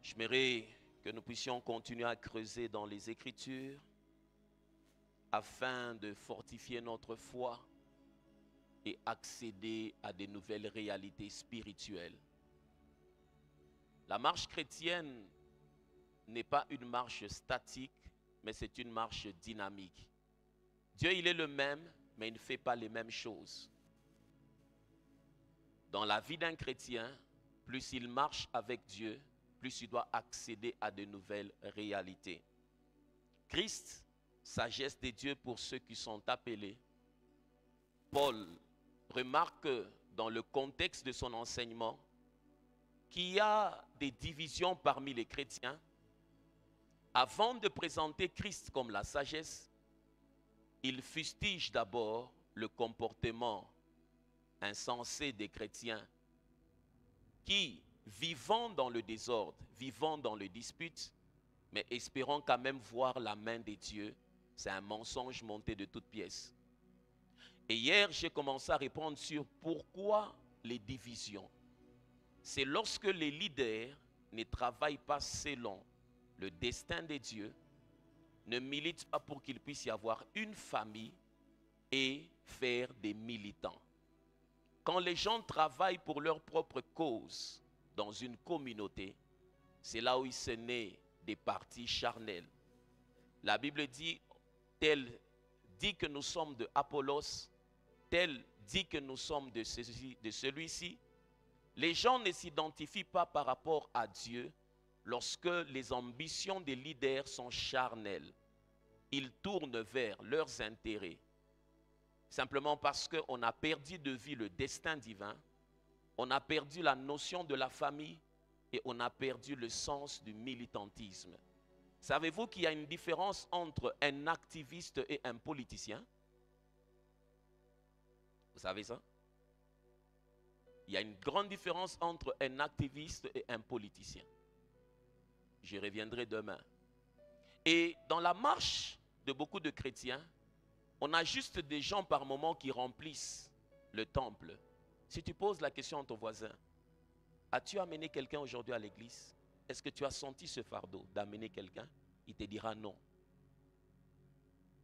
J'aimerais que nous puissions continuer à creuser dans les Écritures afin de fortifier notre foi et accéder à de nouvelles réalités spirituelles. La marche chrétienne n'est pas une marche statique, mais c'est une marche dynamique. Dieu, il est le même, mais il ne fait pas les mêmes choses. Dans la vie d'un chrétien, plus il marche avec Dieu, plus il doit accéder à de nouvelles réalités. Christ, sagesse de Dieu pour ceux qui sont appelés. Paul remarque dans le contexte de son enseignement qu'il y a des divisions parmi les chrétiens. Avant de présenter Christ comme la sagesse, il fustige d'abord le comportement insensé des chrétiens qui, vivant dans le désordre, vivant dans le dispute, mais espérant quand même voir la main de Dieu, c'est un mensonge monté de toutes pièces. Et hier, j'ai commencé à répondre sur pourquoi les divisions. C'est lorsque les leaders ne travaillent pas selon le destin de Dieu, ne militent pas pour qu'il puisse y avoir une famille et faire des militants. Quand les gens travaillent pour leur propre cause dans une communauté, c'est là où il se naît des partis charnels. La Bible dit, tel dit que nous sommes de Apollos, tel dit que nous sommes de celui-ci. Les gens ne s'identifient pas par rapport à Dieu lorsque les ambitions des leaders sont charnelles. Ils tournent vers leurs intérêts. Simplement parce qu'on a perdu de vue le destin divin, on a perdu la notion de la famille et on a perdu le sens du militantisme. Savez-vous qu'il y a une différence entre un activiste et un politicien? Vous savez ça? Il y a une grande différence entre un activiste et un politicien. J'y reviendrai demain. Et dans la marche de beaucoup de chrétiens, on a juste des gens par moment qui remplissent le temple. Si tu poses la question à ton voisin, as-tu amené quelqu'un aujourd'hui à l'église? Est-ce que tu as senti ce fardeau d'amener quelqu'un? Il te dira non.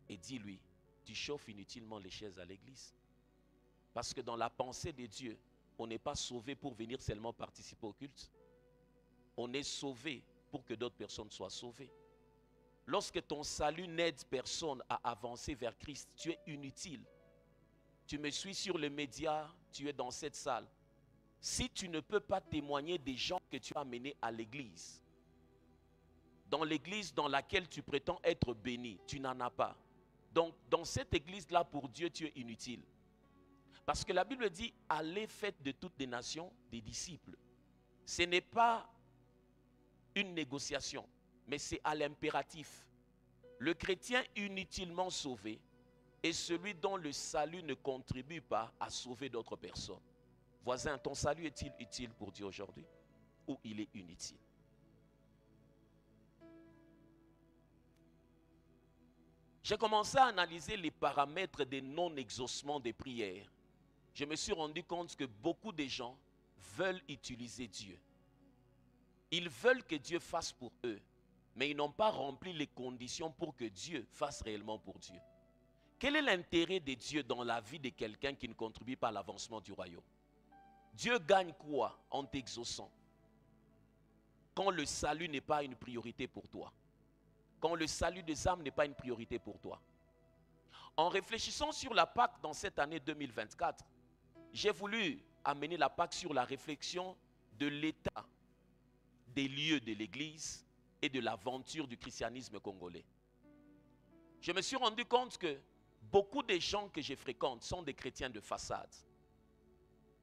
Et dis-lui, tu chauffes inutilement les chaises à l'église. Parce que dans la pensée de Dieu, on n'est pas sauvé pour venir seulement participer au culte. On est sauvé pour que d'autres personnes soient sauvées. Lorsque ton salut n'aide personne à avancer vers Christ, tu es inutile. Tu me suis sur les médias, tu es dans cette salle. Si tu ne peux pas témoigner des gens que tu as amenés à l'église, dans l'église dans laquelle tu prétends être béni, tu n'en as pas. Donc, dans cette église-là, pour Dieu, tu es inutile. Parce que la Bible dit, allez, faites de toutes les nations des disciples. Ce n'est pas une négociation, mais c'est à l'impératif. Le chrétien inutilement sauvé est celui dont le salut ne contribue pas à sauver d'autres personnes. Voisin, ton salut est-il utile pour Dieu aujourd'hui ou il est inutile? J'ai commencé à analyser les paramètres des non-exaucements des prières. Je me suis rendu compte que beaucoup de gens veulent utiliser Dieu. Ils veulent que Dieu fasse pour eux, mais ils n'ont pas rempli les conditions pour que Dieu fasse réellement pour Dieu. Quel est l'intérêt de Dieu dans la vie de quelqu'un qui ne contribue pas à l'avancement du royaume? Dieu gagne quoi en t'exaucant? Quand le salut n'est pas une priorité pour toi. Quand le salut des âmes n'est pas une priorité pour toi. En réfléchissant sur la Pâque dans cette année 2024, j'ai voulu amener la Pâque sur la réflexion de l'état des lieux de l'Église et de l'aventure du christianisme congolais. Je me suis rendu compte que beaucoup des gens que je fréquente sont des chrétiens de façade.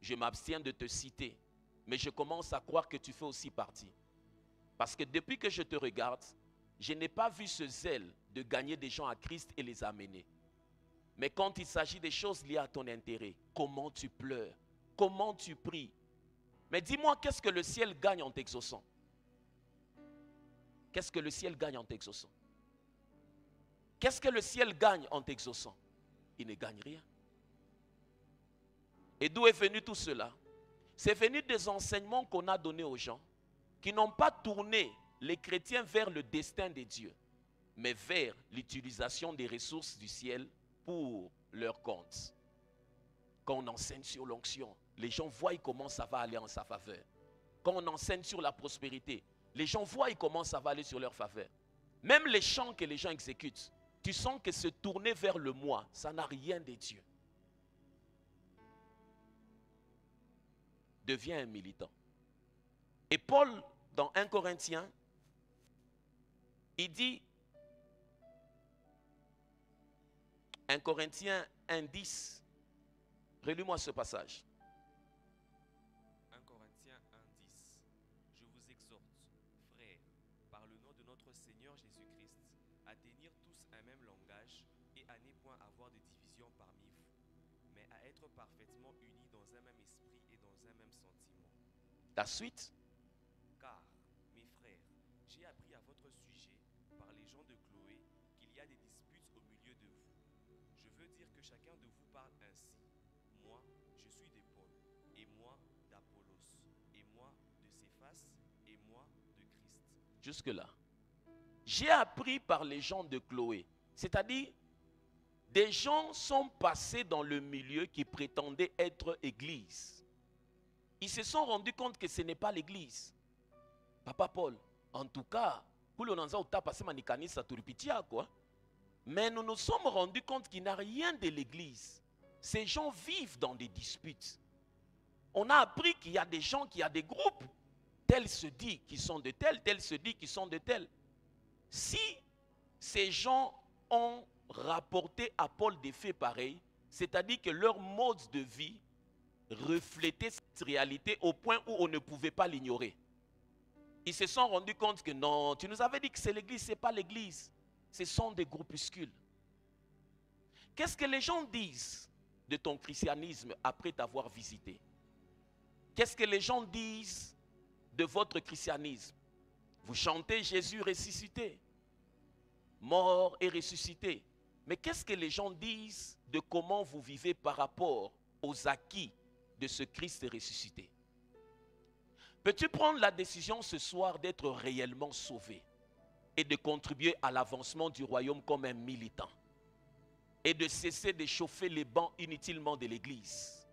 Je m'abstiens de te citer, mais je commence à croire que tu fais aussi partie. Parce que depuis que je te regarde, je n'ai pas vu ce zèle de gagner des gens à Christ et les amener. Mais quand il s'agit des choses liées à ton intérêt, comment tu pleures, comment tu pries. Mais dis-moi, qu'est-ce que le ciel gagne en t'exaucant? Qu'est-ce que le ciel gagne en t'exaucant? Qu'est-ce que le ciel gagne en t'exaucant? Il ne gagne rien. Et d'où est venu tout cela? C'est venu des enseignements qu'on a donnés aux gens, qui n'ont pas tourné les chrétiens vers le destin de Dieu, mais vers l'utilisation des ressources du ciel pour leur compte. Quand on enseigne sur l'onction, les gens voient comment ça va aller en sa faveur. Quand on enseigne sur la prospérité, les gens voient comment ça va aller sur leur faveur. Même les chants que les gens exécutent, tu sens que se tourner vers le moi, ça n'a rien de Dieu. Deviens un militant. Et Paul, dans 1 Corinthiens, il dit, 1 Corinthiens 1:10, relis-moi ce passage. 1 Corinthiens 1:10. Je vous exhorte, frères, par le nom de notre Seigneur Jésus-Christ, à tenir tous un même langage et à ne point avoir de division parmi vous, mais à être parfaitement unis dans un même esprit et dans un même sentiment. La suite. Car, mes frères, j'ai appris à votre sujet, par les gens de Chloé, qu'il y a des disputes au milieu de vous. Je veux dire que chacun de vous parle ainsi. Moi, je suis de Paul, et moi d'Apollos, et moi de Céphas, et moi de Christ. Jusque-là. J'ai appris par les gens de Chloé. C'est-à-dire, des gens sont passés dans le milieu qui prétendait être église. Ils se sont rendus compte que ce n'est pas l'église. Papa Paul, en tout cas, mais nous nous sommes rendus compte qu'il n'y a rien de l'église. Ces gens vivent dans des disputes. On a appris qu'il y a des gens, qu'il y a des groupes. Tel se dit qu'ils sont de tel, tel se dit qu'ils sont de tel. Si ces gens ont rapporté à Paul des faits pareils, c'est-à-dire que leur mode de vie reflétait cette réalité au point où on ne pouvait pas l'ignorer. Ils se sont rendus compte que non, tu nous avais dit que c'est l'église, ce n'est pas l'église. Ce sont des groupuscules. Qu'est-ce que les gens disent de ton christianisme après t'avoir visité? Qu'est-ce que les gens disent de votre christianisme? Vous chantez Jésus ressuscité, mort et ressuscité. Mais qu'est-ce que les gens disent de comment vous vivez par rapport aux acquis de ce Christ ressuscité? Peux-tu prendre la décision ce soir d'être réellement sauvé et de contribuer à l'avancement du royaume comme un militant et de cesser de chauffer les bancs inutilement de l'église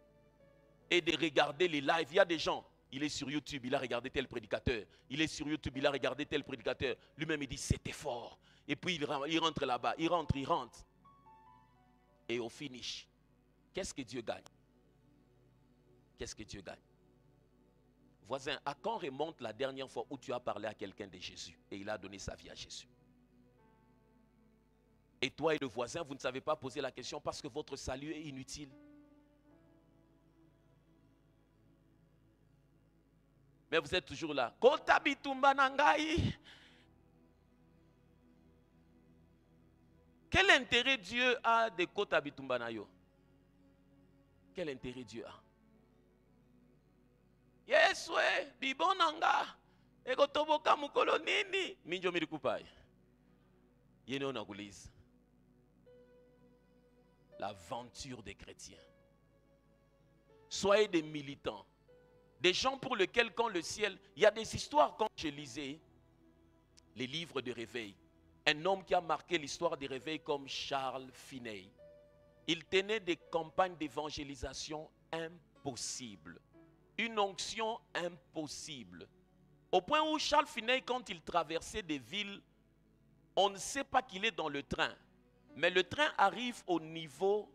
et de regarder les lives? Il y a des gens, il est sur YouTube, il a regardé tel prédicateur, il est sur YouTube, il a regardé tel prédicateur, lui-même il dit c'était fort, et puis il rentre là-bas, il rentre, et au finish, qu'est-ce que Dieu gagne? Qu'est-ce que Dieu gagne? Voisin, à quand remonte la dernière fois où tu as parlé à quelqu'un de Jésus et il a donné sa vie à Jésus? Et toi et le voisin, vous ne savez pas poser la question parce que votre salut est inutile. Mais vous êtes toujours là. Quel intérêt Dieu a de Kota Bitumba na yo? Quel intérêt Dieu a? Yeswe, bibonanga, ekotoboka mukolo nini, minjo mirikupai. Yene on agulize. L'aventure des chrétiens. Soyez des militants. Des gens pour lesquels quand le ciel... Il y a des histoires quand je lisais les livres de réveil. Un homme qui a marqué l'histoire des réveils comme Charles Finney. Il tenait des campagnes d'évangélisation impossibles. Une onction impossible. Au point où Charles Finney, quand il traversait des villes, on ne sait pas qu'il est dans le train. Mais le train arrive au niveau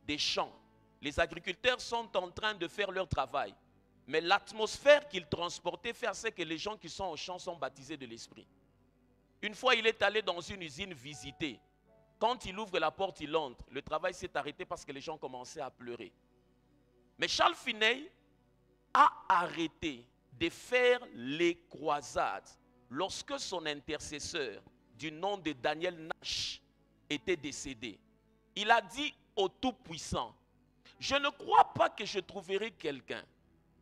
des champs. Les agriculteurs sont en train de faire leur travail. Mais l'atmosphère qu'il transportait fait que les gens qui sont au champ sont baptisés de l'esprit. Une fois, il est allé dans une usine visiter. Quand il ouvre la porte, il entre. Le travail s'est arrêté parce que les gens commençaient à pleurer. Mais Charles Finney a arrêté de faire les croisades lorsque son intercesseur du nom de Daniel Nash était décédé. Il a dit au Tout-Puissant, je ne crois pas que je trouverai quelqu'un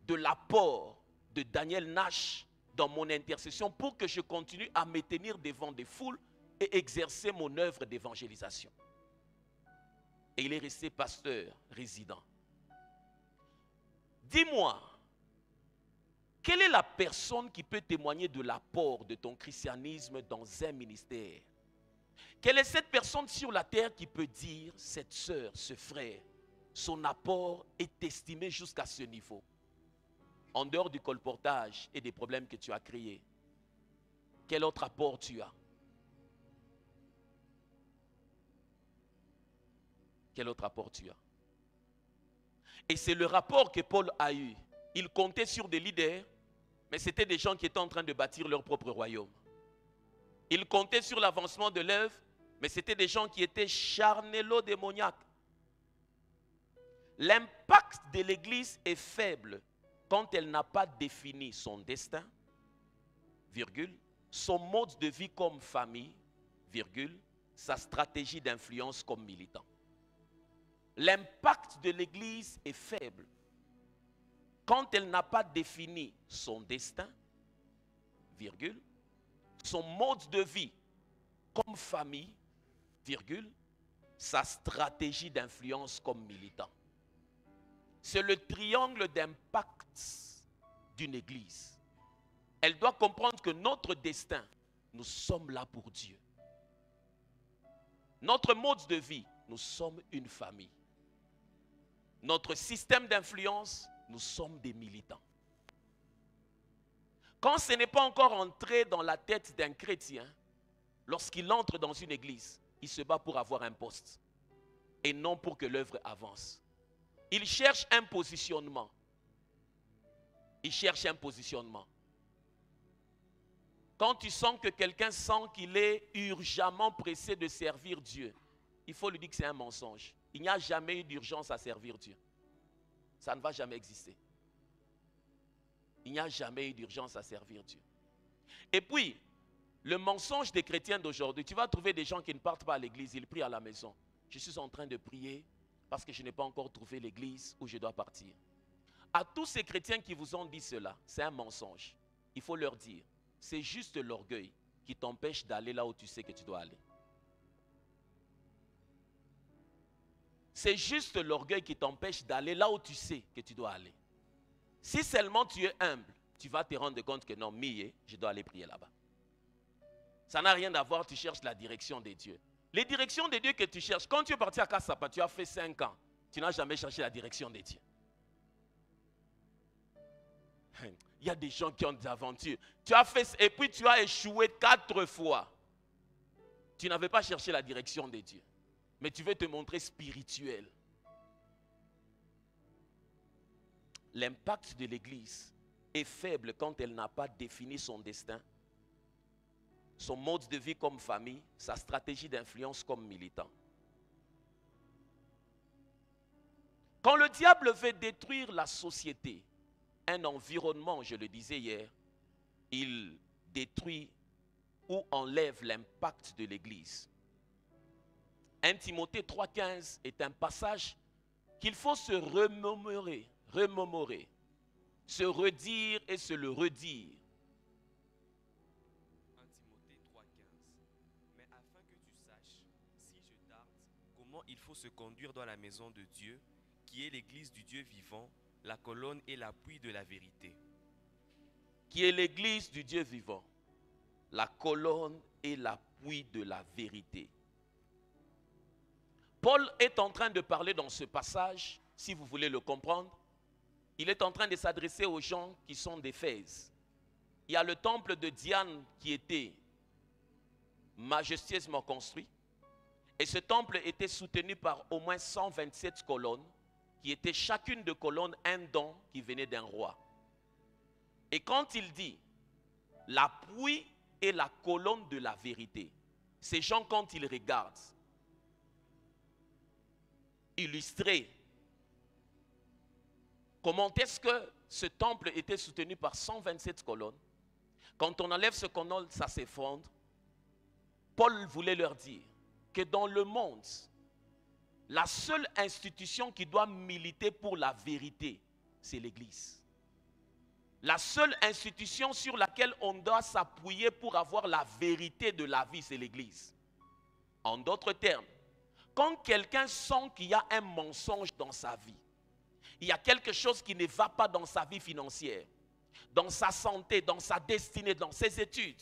de l'apport de Daniel Nash dans mon intercession pour que je continue à me tenir devant des foules et exercer mon œuvre d'évangélisation. Et il est resté pasteur résident. Dis-moi, Quelle est la personne qui peut témoigner de l'apport de ton christianisme dans un ministère? Quelle est cette personne sur la terre qui peut dire, cette sœur, ce frère, son apport est estimé jusqu'à ce niveau? En dehors du colportage et des problèmes que tu as créés, quel autre apport tu as? Quel autre apport tu as? Et c'est le rapport que Paul a eu. Il comptait sur des leaders, mais c'était des gens qui étaient en train de bâtir leur propre royaume. Il comptait sur l'avancement de l'œuvre, mais c'était des gens qui étaient charnelo-démoniaques. L'impact de l'Église est faible quand elle n'a pas défini son destin, virgule, son mode de vie comme famille, virgule, sa stratégie d'influence comme militant. L'impact de l'Église est faible quand elle n'a pas défini son destin, virgule, son mode de vie comme famille, virgule, sa stratégie d'influence comme militant. C'est le triangle d'impact d'une église. Elle doit comprendre que notre destin, nous sommes là pour Dieu. Notre mode de vie, nous sommes une famille. Notre système d'influence, nous sommes des militants. Quand ce n'est pas encore entré dans la tête d'un chrétien, lorsqu'il entre dans une église, il se bat pour avoir un poste et non pour que l'œuvre avance. Il cherche un positionnement. Il cherche un positionnement. Quand tu sens que quelqu'un sent qu'il est urgemment pressé de servir Dieu, il faut lui dire que c'est un mensonge. Il n'y a jamais eu d'urgence à servir Dieu. Ça ne va jamais exister. Il n'y a jamais eu d'urgence à servir Dieu. Et puis, le mensonge des chrétiens d'aujourd'hui, tu vas trouver des gens qui ne partent pas à l'église, ils prient à la maison. Je suis en train de prier parce que je n'ai pas encore trouvé l'église où je dois partir. À tous ces chrétiens qui vous ont dit cela, c'est un mensonge. Il faut leur dire, c'est juste l'orgueil qui t'empêche d'aller là où tu sais que tu dois aller. C'est juste l'orgueil qui t'empêche d'aller là où tu sais que tu dois aller. Si seulement tu es humble, tu vas te rendre compte que non, je dois aller prier là-bas. Ça n'a rien à voir, tu cherches la direction de Dieu. Les directions de Dieu que tu cherches, quand tu es parti à Kassapa, tu as fait 5 ans, tu n'as jamais cherché la direction de Dieu. Il y a des gens qui ont des aventures. Tu as fait, et puis tu as échoué 4 fois. Tu n'avais pas cherché la direction de Dieu. Mais tu veux te montrer spirituel. L'impact de l'Église est faible quand elle n'a pas défini son destin, son mode de vie comme famille, sa stratégie d'influence comme militant. Quand le diable veut détruire la société, un environnement, je le disais hier, il détruit ou enlève l'impact de l'Église. 1 Timothée 3,15 est un passage qu'il faut se remémorer, se redire et se le redire. 1 Timothée 3,15. Mais afin que tu saches, si je tarde, comment il faut se conduire dans la maison de Dieu, qui est l'église du Dieu vivant, la colonne et l'appui de la vérité. Qui est l'église du Dieu vivant, la colonne et l'appui de la vérité. Paul est en train de parler dans ce passage, si vous voulez le comprendre, il est en train de s'adresser aux gens qui sont d'Éphèse. Il y a le temple de Diane qui était majestueusement construit. Et ce temple était soutenu par au moins 127 colonnes, qui étaient chacune de colonnes un don qui venait d'un roi. Et quand il dit l'appui et la colonne de la vérité, ces gens quand ils regardent, illustrer comment est-ce que ce temple était soutenu par 127 colonnes. Quand on enlève ce colonne, ça s'effondre. Paul voulait leur dire que dans le monde, la seule institution qui doit militer pour la vérité, c'est l'Église. La seule institution sur laquelle on doit s'appuyer pour avoir la vérité de la vie, c'est l'Église. En d'autres termes, quand quelqu'un sent qu'il y a un mensonge dans sa vie, il y a quelque chose qui ne va pas dans sa vie financière, dans sa santé, dans sa destinée, dans ses études.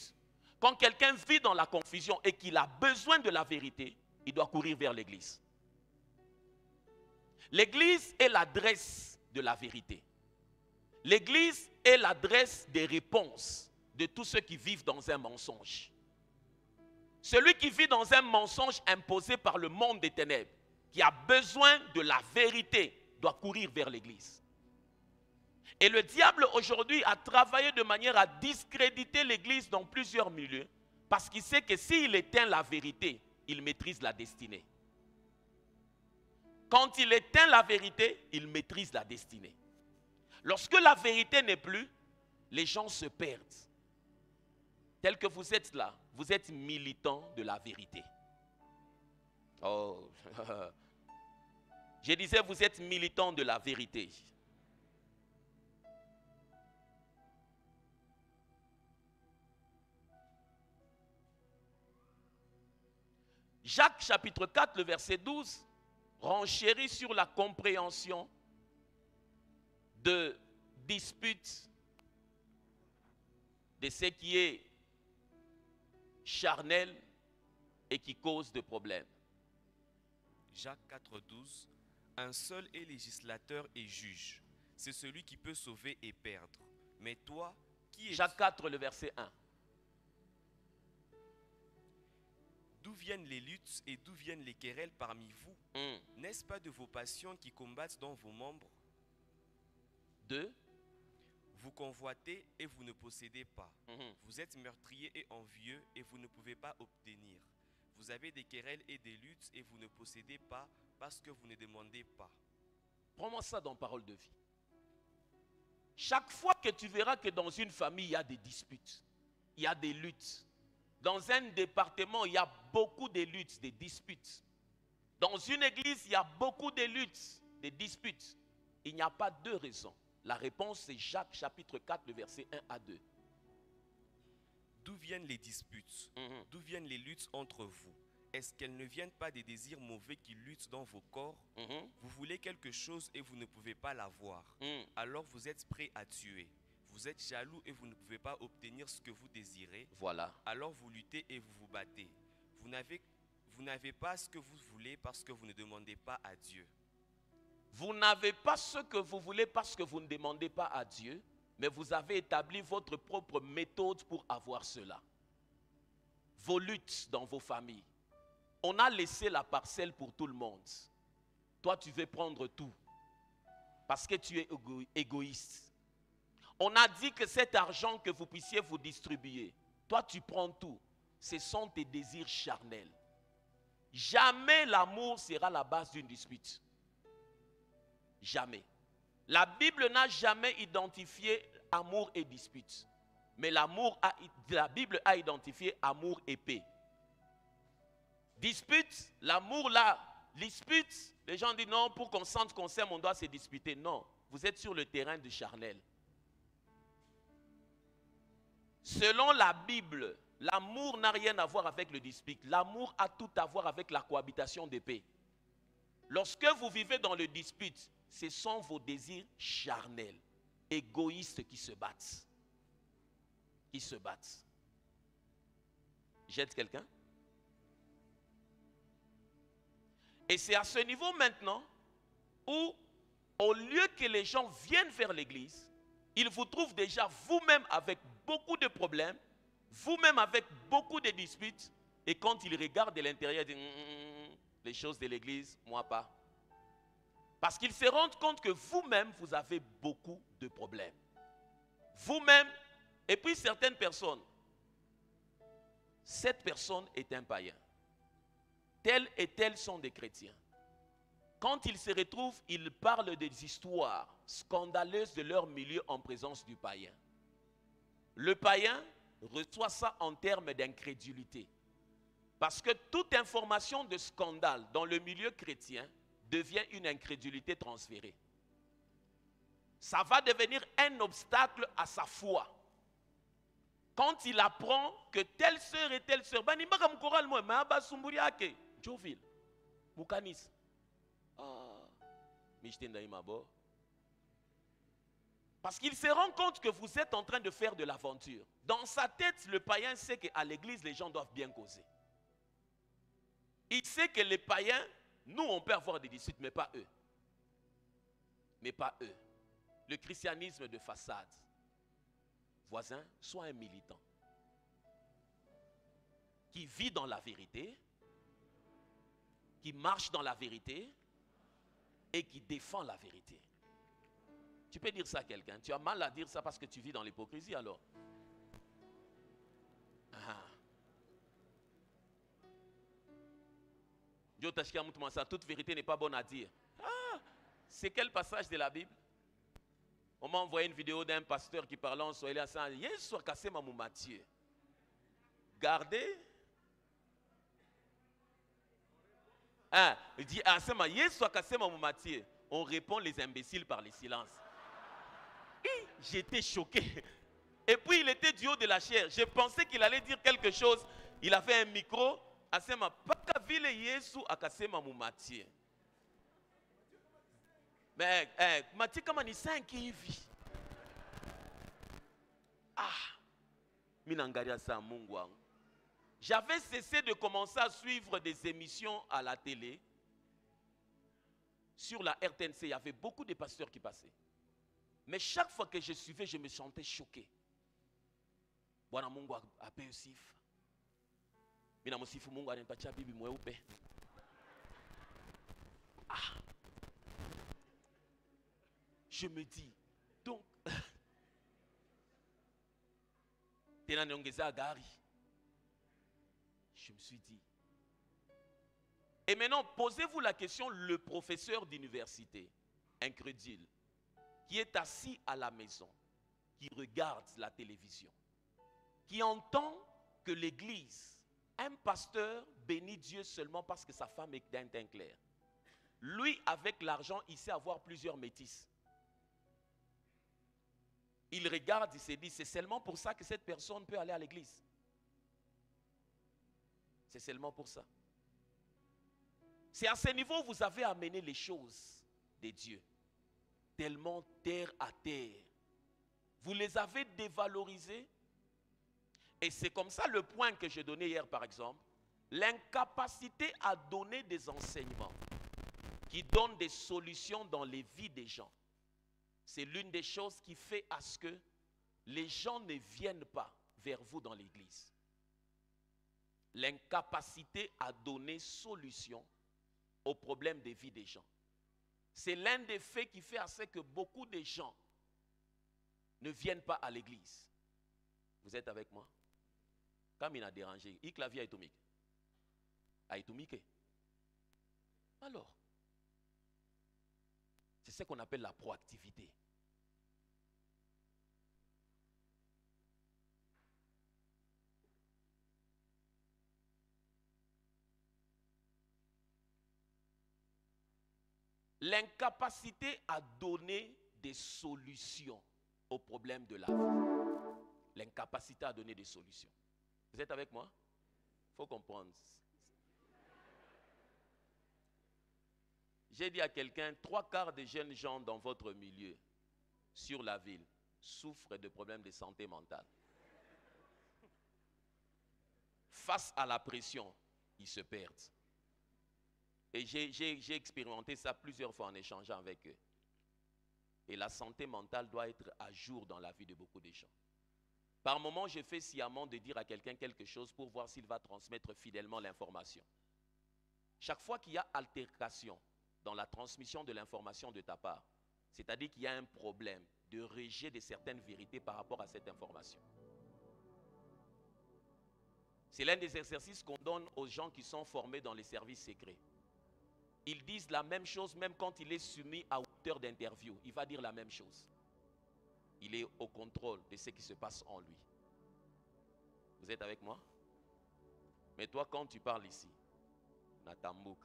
Quand quelqu'un vit dans la confusion et qu'il a besoin de la vérité, il doit courir vers l'église. L'église est l'adresse de la vérité. L'église est l'adresse des réponses de tous ceux qui vivent dans un mensonge. Celui qui vit dans un mensonge imposé par le monde des ténèbres, qui a besoin de la vérité, doit courir vers l'église. Et le diable aujourd'hui a travaillé de manière à discréditer l'église dans plusieurs milieux, parce qu'il sait que s'il éteint la vérité, il maîtrise la destinée. Quand il éteint la vérité, il maîtrise la destinée. Lorsque la vérité n'est plus, les gens se perdent. Tel que vous êtes là, vous êtes militant de la vérité. Oh, je disais, vous êtes militant de la vérité. Jacques chapitre 4, le verset 12, renchérit sur la compréhension de disputes, de ce qui est charnel et qui cause de problèmes. Jacques 4, 12. Un seul est législateur et juge. C'est celui qui peut sauver et perdre. Mais toi, qui es-tu? Jacques 4, le verset 1. D'où viennent les luttes et d'où viennent les querelles parmi vous? N'est-ce pas de vos passions qui combattent dans vos membres? 2. Vous convoitez et vous ne possédez pas. Vous êtes meurtrier et envieux et vous ne pouvez pas obtenir. Vous avez des querelles et des luttes et vous ne possédez pas parce que vous ne demandez pas. Prends-moi ça dans Parole de vie. Chaque fois que tu verras que dans une famille, il y a des disputes, il y a des luttes. Dans un département, il y a beaucoup de luttes, des disputes. Dans une église, il y a beaucoup de luttes, des disputes. Il n'y a pas deux raisons. La réponse, c'est Jacques chapitre 4, le verset 1 à 2. D'où viennent les disputes? D'où viennent les luttes entre vous? Est-ce qu'elles ne viennent pas des désirs mauvais qui luttent dans vos corps? Vous voulez quelque chose et vous ne pouvez pas l'avoir. Alors vous êtes prêt à tuer. Vous êtes jaloux et vous ne pouvez pas obtenir ce que vous désirez. Voilà. Alors vous luttez et vous vous battez. Vous n'avez pas ce que vous voulez parce que vous ne demandez pas à Dieu. Vous n'avez pas ce que vous voulez parce que vous ne demandez pas à Dieu, mais vous avez établi votre propre méthode pour avoir cela. Vos luttes dans vos familles. On a laissé la parcelle pour tout le monde. Toi, tu veux prendre tout parce que tu es égoïste. On a dit que cet argent que vous puissiez vous distribuer, toi, tu prends tout. Ce sont tes désirs charnels. Jamais l'amour sera la base d'une dispute. Jamais. La Bible n'a jamais identifié amour et dispute. Mais la Bible a identifié amour et paix. Dispute, l'amour là, dispute, les gens disent non, pour qu'on sente qu'on s'aime, on doit se disputer. Non, vous êtes sur le terrain du charnel. Selon la Bible, l'amour n'a rien à voir avec le dispute. L'amour a tout à voir avec la cohabitation de paix. Lorsque vous vivez dans le dispute, ce sont vos désirs charnels, égoïstes qui se battent. Qui se battent. Jette quelqu'un? Et c'est à ce niveau maintenant où, au lieu que les gens viennent vers l'église, ils vous trouvent déjà vous-même avec beaucoup de problèmes, vous-même avec beaucoup de disputes, et quand ils regardent de l'intérieur, ils disent les choses de l'église, moi pas. Parce qu'ils se rendent compte que vous-même, vous avez beaucoup de problèmes. Vous-même, et puis certaines personnes, cette personne est un païen. Tels et tels sont des chrétiens. Quand ils se retrouvent, ils parlent des histoires scandaleuses de leur milieu en présence du païen. Le païen reçoit ça en termes d'incrédulité. Parce que toute information de scandale dans le milieu chrétien devient une incrédulité transférée. Ça va devenir un obstacle à sa foi. Quand il apprend que telle sœur et telle sœur, Joville, Moukanis. Parce qu'il se rend compte que vous êtes en train de faire de l'aventure. Dans sa tête, le païen sait qu'à l'église, les gens doivent bien causer. Il sait que les païens, nous, on peut avoir des disputes, mais pas eux. Mais pas eux. Le christianisme de façade. Voisin, sois un militant. Qui vit dans la vérité, qui marche dans la vérité et qui défend la vérité. Tu peux dire ça à quelqu'un. Tu as mal à dire ça parce que tu vis dans l'hypocrisie alors. Toute vérité n'est pas bonne à dire. C'est quel passage de la Bible? On m'a envoyé une vidéo d'un pasteur qui parlait en Swahili. Mathieu. Gardez. Il dit, on répond les imbéciles par les silences. J'étais choqué. Et puis il était du haut de la chair. Je pensais qu'il allait dire quelque chose. Il a fait un micro. Mais Mathieu, comment il sent qu'il vit? J'avais cessé de commencer à suivre des émissions à la télé. Sur la RTNC, il y avait beaucoup de pasteurs qui passaient. Mais chaque fois que je suivais, je me sentais choqué. Bwana Mungu ape sifa. Mina musifu Mungu anipatia bibi mweupe. Je me dis, donc, tena niongeza gari. Je me suis dit. Et maintenant, posez-vous la question, le professeur d'université, incrédule, qui est assis à la maison, qui regarde la télévision, qui entend que l'église, un pasteur bénit Dieu seulement parce que sa femme est d'un teint clair. Lui, avec l'argent, il sait avoir plusieurs métisses. Il regarde, il se dit, c'est seulement pour ça que cette personne peut aller à l'église. C'est seulement pour ça. C'est à ce niveau où vous avez amené les choses de Dieu. Tellement terre à terre. Vous les avez dévalorisées. Et c'est comme ça le point que j'ai donné hier par exemple. L'incapacité à donner des enseignements qui donnent des solutions dans les vies des gens. C'est l'une des choses qui fait à ce que les gens ne viennent pas vers vous dans l'église. L'incapacité à donner solution aux problèmes des vies des gens. C'est l'un des faits qui fait à ce que beaucoup de gens ne viennent pas à l'église. Vous êtes avec moi? Comme il a dérangé, il clavier atomique. Atomique. Alors, c'est ce qu'on appelle la proactivité. L'incapacité à donner des solutions aux problèmes de la vie. L'incapacité à donner des solutions. Vous êtes avec moi? Il faut comprendre. J'ai dit à quelqu'un, 3/4 des jeunes gens dans votre milieu, sur la ville, souffrent de problèmes de santé mentale. Face à la pression, ils se perdent. Et j'ai expérimenté ça plusieurs fois en échangeant avec eux. Et la santé mentale doit être à jour dans la vie de beaucoup de gens. Par moments, je fais sciemment de dire à quelqu'un quelque chose pour voir s'il va transmettre fidèlement l'information. Chaque fois qu'il y a altercation dans la transmission de l'information de ta part, c'est-à-dire qu'il y a un problème de rejet de certaines vérités par rapport à cette information. C'est l'un des exercices qu'on donne aux gens qui sont formés dans les services secrets. Ils disent la même chose même quand il est soumis à hauteur d'interview. Il va dire la même chose. Il est au contrôle de ce qui se passe en lui. Vous êtes avec moi? Mais toi, quand tu parles ici, Natambouk,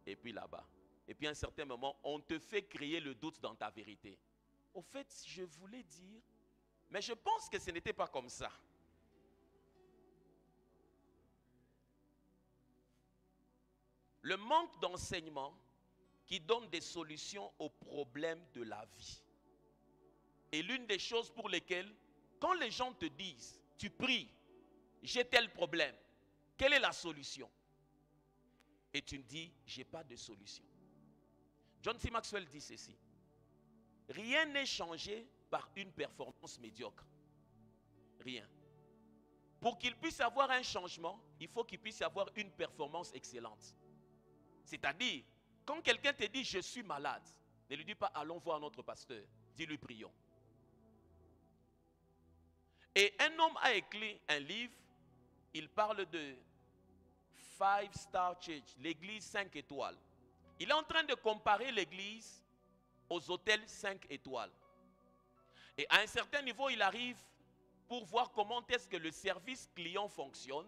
et puis là-bas, et puis à un certain moment, on te fait créer le doute dans ta vérité. Au fait, je voulais dire, mais je pense que ce n'était pas comme ça. Le manque d'enseignement qui donne des solutions aux problèmes de la vie. Et l'une des choses pour lesquelles, quand les gens te disent, tu pries, j'ai tel problème, quelle est la solution? Et tu me dis, je n'ai pas de solution. John C. Maxwell dit ceci: rien n'est changé par une performance médiocre. Rien. Pour qu'il puisse avoir un changement, il faut qu'il puisse avoir une performance excellente. C'est-à-dire, quand quelqu'un te dit je suis malade, ne lui dis pas allons voir notre pasteur, dis-lui prions. Et un homme a écrit un livre, il parle de 5-star church, l'église 5 étoiles. Il est en train de comparer l'église aux hôtels 5 étoiles. Et à un certain niveau, il arrive pour voir comment est-ce que le service client fonctionne.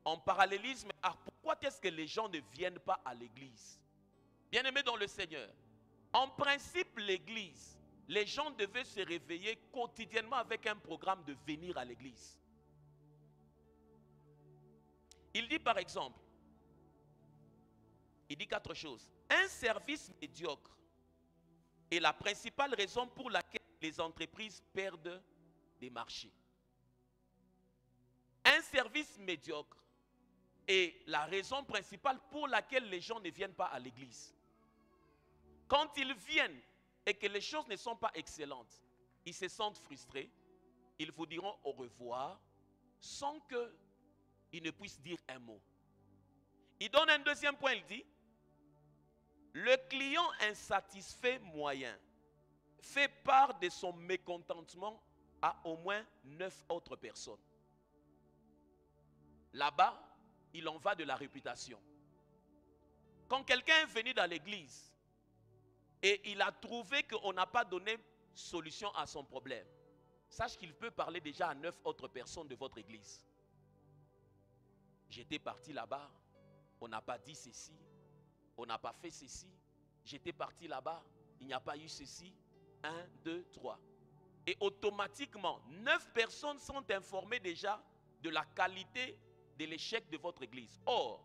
En parallélisme, pourquoi est-ce que les gens ne viennent pas à l'église? Bien-aimés dans le Seigneur, en principe, l'église, les gens devaient se réveiller quotidiennement avec un programme de venir à l'église. Il dit par exemple, il dit 4 choses. Un service médiocre est la principale raison pour laquelle les entreprises perdent des marchés. Un service médiocre est la raison principale pour laquelle les gens ne viennent pas à l'église. Quand ils viennent et que les choses ne sont pas excellentes, ils se sentent frustrés, ils vous diront au revoir sans qu'ils ne puissent dire un mot. Il donne un deuxième point, il dit, le client insatisfait moyen fait part de son mécontentement à au moins 9 autres personnes. Là-bas, il en va de la réputation. Quand quelqu'un est venu dans l'église et il a trouvé qu'on n'a pas donné solution à son problème, sache qu'il peut parler déjà à 9 autres personnes de votre église. J'étais parti là-bas, on n'a pas dit ceci, on n'a pas fait ceci. J'étais parti là-bas, il n'y a pas eu ceci. 1, 2, 3. Et automatiquement, 9 personnes sont informées déjà de la qualité de l'échec de votre église. Or,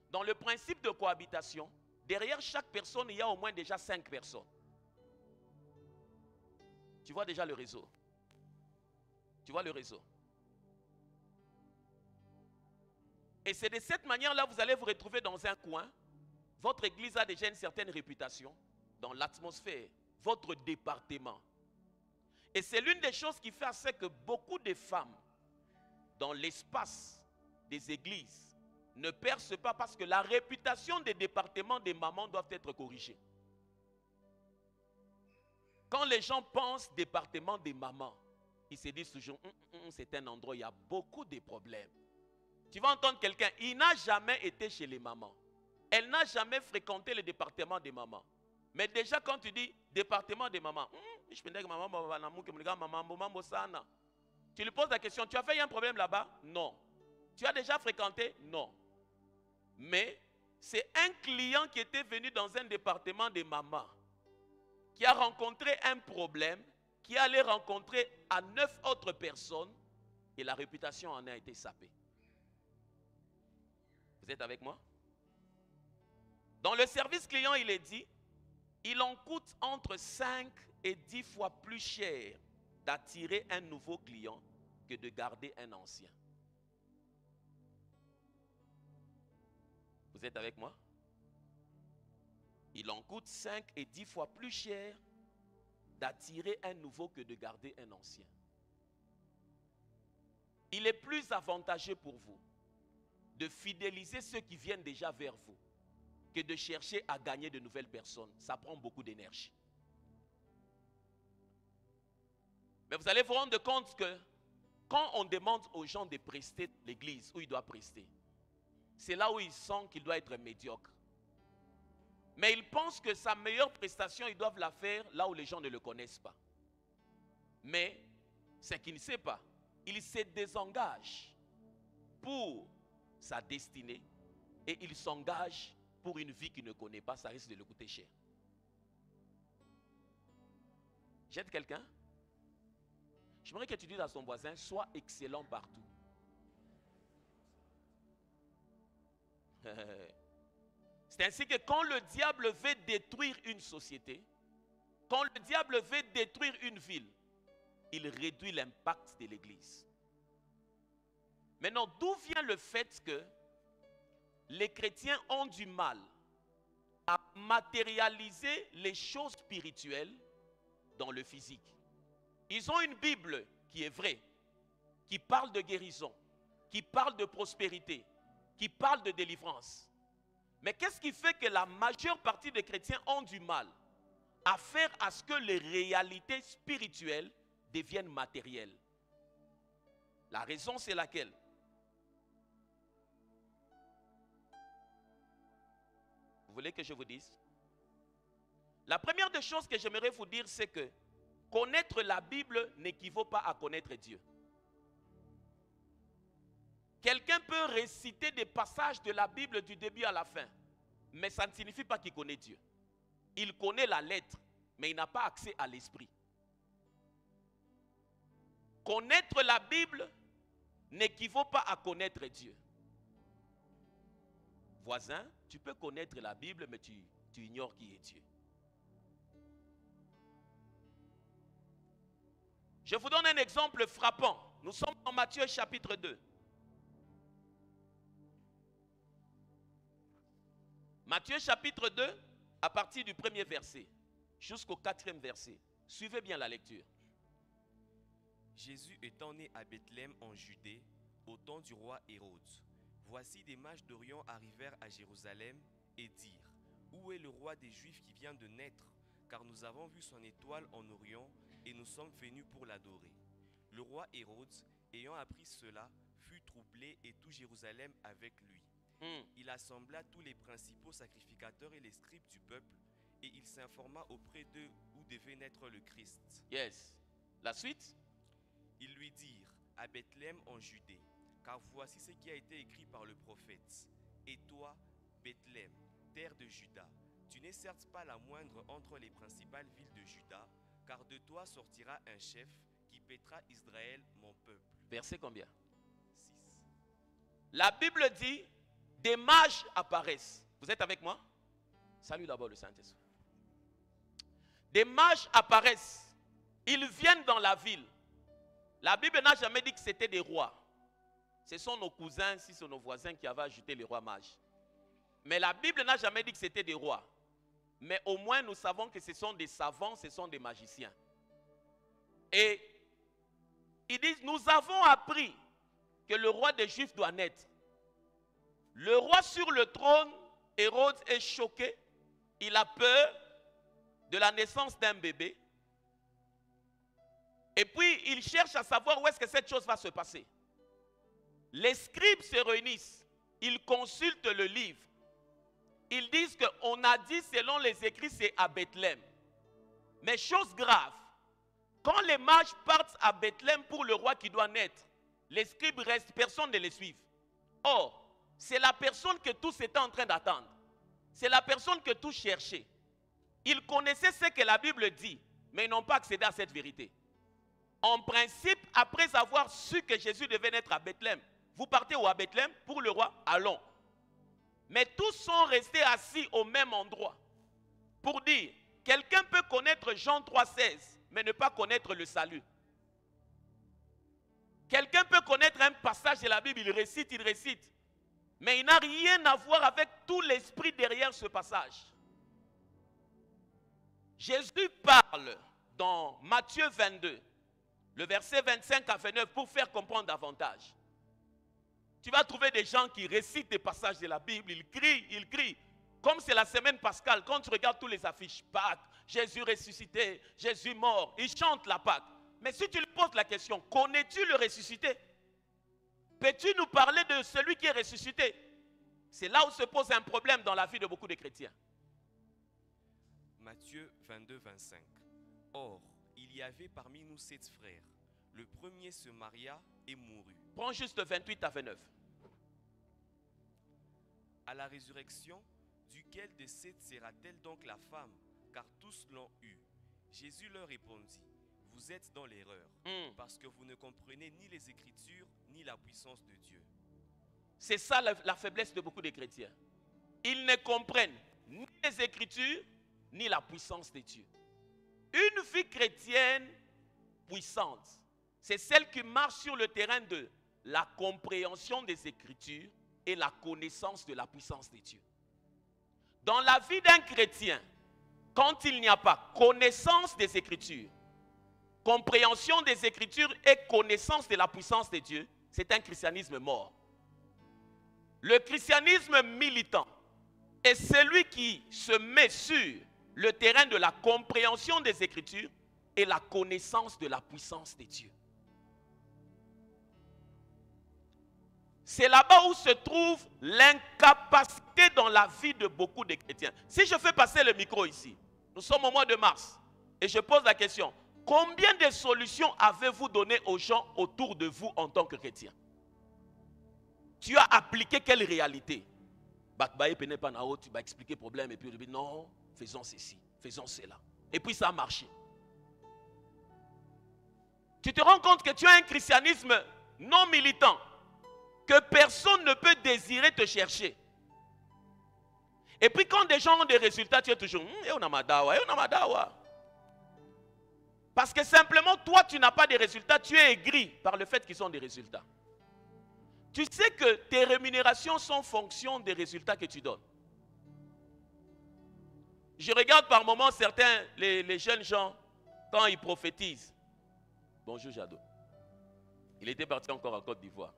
dans le principe de cohabitation, derrière chaque personne, il y a au moins déjà 5 personnes. Tu vois déjà le réseau. Tu vois le réseau. Et c'est de cette manière-là, vous allez vous retrouver dans un coin. Votre église a déjà une certaine réputation dans l'atmosphère, votre département. Et c'est l'une des choses qui fait à ce que beaucoup de femmes, dans l'espace des églises, ne percent pas parce que la réputation des départements des mamans doivent être corrigée. Quand les gens pensent département des mamans, ils se disent toujours, c'est un endroit où il y a beaucoup de problèmes. Tu vas entendre quelqu'un, il n'a jamais été chez les mamans. Elle n'a jamais fréquenté le département des mamans. Mais déjà quand tu dis département des mamans, tu lui poses la question, tu as fait un problème là-bas? Non. Tu as déjà fréquenté? Non. Mais c'est un client qui était venu dans un département des mamans, qui a rencontré un problème, qui allait rencontrer à 9 autres personnes, et la réputation en a été sapée. Vous êtes avec moi? Dans le service client, il est dit, il en coûte entre 5 et 10 fois plus cher d'attirer un nouveau client que de garder un ancien. Vous êtes avec moi? Il en coûte 5 et 10 fois plus cher d'attirer un nouveau que de garder un ancien. Il est plus avantageux pour vous de fidéliser ceux qui viennent déjà vers vous que de chercher à gagner de nouvelles personnes. Ça prend beaucoup d'énergie. Mais vous allez vous rendre compte que quand on demande aux gens de prester l'église où ils doivent prester, c'est là où ils sentent qu'ils doivent être médiocres. Mais ils pensent que sa meilleure prestation, ils doivent la faire là où les gens ne le connaissent pas. Mais c'est qu'il ne sait pas. Il se désengage pour sa destinée et il s'engage pour une vie qu'il ne connaît pas. Ça risque de le coûter cher. J'aide quelqu'un? J'aimerais que tu dises à son voisin, sois excellent partout. C'est ainsi que quand le diable veut détruire une société, Quand le diable veut détruire une ville, il réduit l'impact de l'église. Maintenant, d'où vient le fait que les chrétiens ont du mal à matérialiser les choses spirituelles dans le physique? Ils ont une Bible qui est vraie, qui parle de guérison, qui parle de prospérité, qui parle de délivrance. Mais qu'est-ce qui fait que la majeure partie des chrétiens ont du mal à faire à ce que les réalités spirituelles deviennent matérielles? La raison, c'est laquelle? Vous voulez que je vous dise? La première des choses que j'aimerais vous dire, c'est que connaître la Bible n'équivaut pas à connaître Dieu. Quelqu'un peut réciter des passages de la Bible du début à la fin, mais ça ne signifie pas qu'il connaît Dieu. Il connaît la lettre, mais il n'a pas accès à l'esprit. Connaître la Bible n'équivaut pas à connaître Dieu. Voisin, tu peux connaître la Bible, mais tu ignores qui est Dieu. Je vous donne un exemple frappant. Nous sommes en Matthieu chapitre 2. Matthieu chapitre 2, à partir du premier verset jusqu'au 4e verset. Suivez bien la lecture. Jésus étant né à Bethléem en Judée, au temps du roi Hérode, voici des mages d'Orient arrivèrent à Jérusalem et dirent: Où est le roi des Juifs qui vient de naître? Car nous avons vu son étoile en Orient et nous sommes venus pour l'adorer. Le roi Hérode, ayant appris cela, fut troublé et tout Jérusalem avec lui. Il assembla tous les principaux sacrificateurs et les scribes du peuple, et il s'informa auprès d'eux où devait naître le Christ. Yes. La suite. Ils lui dirent: à Bethléem en Judée, car voici ce qui a été écrit par le prophète. Et toi, Bethléem, terre de Juda, tu n'es certes pas la moindre entre les principales villes de Juda, car de toi sortira un chef qui paîtra Israël, mon peuple. Verset combien? 6. La Bible dit, des mages apparaissent. Vous êtes avec moi? Salut d'abord le Saint-Esprit. Des mages apparaissent. Ils viennent dans la ville. La Bible n'a jamais dit que c'était des rois. Ce sont nos cousins, si c'est nos voisins qui avaient ajouté les rois mages. Mais la Bible n'a jamais dit que c'était des rois. Mais au moins nous savons que ce sont des savants, ce sont des magiciens. Et ils disent, nous avons appris que le roi des Juifs doit naître. Le roi sur le trône, Hérode, est choqué. Il a peur de la naissance d'un bébé. Et puis, il cherche à savoir où est-ce que cette chose va se passer. Les scribes se réunissent. Ils consultent le livre. Ils disent qu'on a dit, selon les écrits, c'est à Bethléem. Mais chose grave, quand les mages partent à Bethléem pour le roi qui doit naître, les scribes restent, personne ne les suit. Or, c'est la personne que tous étaient en train d'attendre. C'est la personne que tous cherchaient. Ils connaissaient ce que la Bible dit, mais ils n'ont pas accédé à cette vérité. En principe, après avoir su que Jésus devait naître à Bethléem, vous partez où à Bethléem? Pour le roi, allons. Mais tous sont restés assis au même endroit. Pour dire, quelqu'un peut connaître Jean 3,16, mais ne pas connaître le salut. Quelqu'un peut connaître un passage de la Bible, il récite. Mais il n'a rien à voir avec tout l'esprit derrière ce passage. Jésus parle dans Matthieu 22, le verset 25 à 29, pour faire comprendre davantage. Tu vas trouver des gens qui récitent des passages de la Bible, ils crient. Comme c'est la semaine pascale, quand tu regardes tous les affiches, Pâques, Jésus ressuscité, Jésus mort, ils chantent la Pâque. Mais si tu lui poses la question, connais-tu le ressuscité? Peux-tu nous parler de celui qui est ressuscité? C'est là où se pose un problème dans la vie de beaucoup de chrétiens. Matthieu 22, 25. Or, il y avait parmi nous 7 frères. Le premier se maria et mourut. Prends juste 28 à 29. À la résurrection, duquel des 7 sera-t-elle donc la femme? Car tous l'ont eue. Jésus leur répondit: vous êtes dans l'erreur, parce que vous ne comprenez ni les Écritures, ni la puissance de Dieu. C'est ça la faiblesse de beaucoup de chrétiens. Ils ne comprennent ni les Écritures, ni la puissance de Dieu. Une vie chrétienne puissante, c'est celle qui marche sur le terrain de la compréhension des Écritures et la connaissance de la puissance de Dieu. Dans la vie d'un chrétien, quand il n'y a pas connaissance des Écritures, compréhension des Écritures et connaissance de la puissance de Dieu, c'est un christianisme mort. Le christianisme militant est celui qui se met sur le terrain de la compréhension des Écritures et la connaissance de la puissance de Dieu. C'est là-bas où se trouve l'incapacité dans la vie de beaucoup de chrétiens. Si je fais passer le micro ici, nous sommes au mois de mars, et je pose la question, combien de solutions avez-vous donné aux gens autour de vous en tant que chrétien? Tu as appliqué quelle réalité? Tu vas expliquer le problème et puis tu dis non, faisons ceci, faisons cela. Et puis ça a marché. Tu te rends compte que tu as un christianisme non militant, que personne ne peut désirer te chercher. Et puis quand des gens ont des résultats, tu es toujours parce que simplement toi tu n'as pas de résultats, tu es aigri par le fait qu'ils ont des résultats. Tu sais que tes rémunérations sont en fonction des résultats que tu donnes. Je regarde par moments certains, les jeunes gens, quand ils prophétisent. Bonjour Jadot. Il était parti encore en Côte d'Ivoire.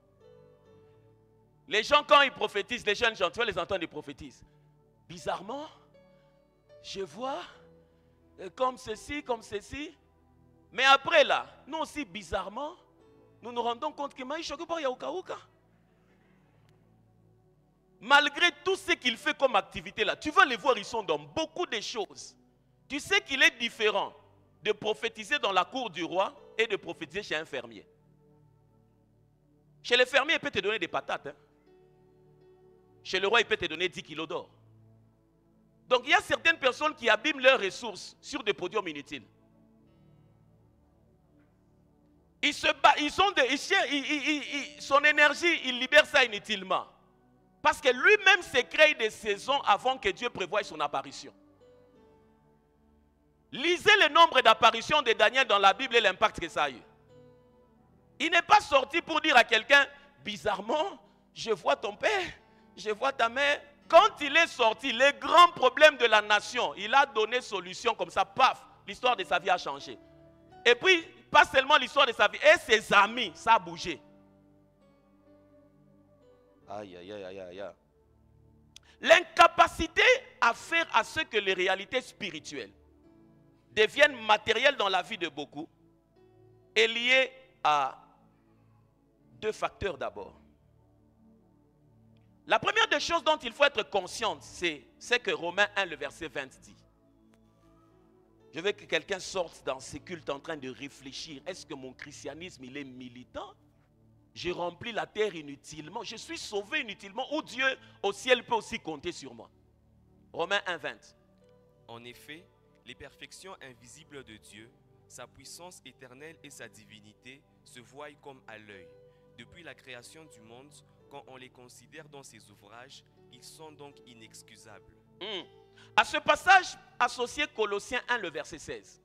Les gens, quand ils prophétisent, les jeunes gens, tu vas les entendre, ils prophétisent. Bizarrement, je vois comme ceci, comme ceci. Mais après là, nous aussi bizarrement, nous nous rendons compte que malgré tout ce qu'il fait comme activité là, tu vas les voir, ils sont dans beaucoup de choses. Tu sais qu'il est différent de prophétiser dans la cour du roi et de prophétiser chez un fermier. Chez le fermier, il peut te donner des patates. Hein. Chez le roi, il peut te donner 10 kilos d'or. Donc il y a certaines personnes qui abîment leurs ressources sur des podiums inutiles. Ils se battent, son énergie, il libère ça inutilement. Parce que lui-même se crée des saisons avant que Dieu prévoie son apparition. Lisez le nombre d'apparitions de Daniel dans la Bible et l'impact que ça a eu. Il n'est pas sorti pour dire à quelqu'un, bizarrement, je vois ton père, je vois ta mère. Quand il est sorti, les grands problèmes de la nation, il a donné solution comme ça, paf, l'histoire de sa vie a changé. Et puis, pas seulement l'histoire de sa vie, et ses amis, ça a bougé. Aïe, aïe, aïe, aïe, aïe. L'incapacité à faire à ce que les réalités spirituelles deviennent matérielles dans la vie de beaucoup est liée à deux facteurs d'abord. La première des choses dont il faut être conscient, c'est que Romains 1, le verset 20 dit. Je veux que quelqu'un sorte dans ces cultes en train de réfléchir. Est-ce que mon christianisme, il est militant? J'ai rempli la terre inutilement. Je suis sauvé inutilement. Ou Dieu au ciel peut aussi compter sur moi. Romains 1, 20. En effet, les perfections invisibles de Dieu, sa puissance éternelle et sa divinité se voient comme à l'œil. Depuis la création du monde, quand on les considère dans ses ouvrages, ils sont donc inexcusables. À ce passage, associé Colossiens 1, le verset 16.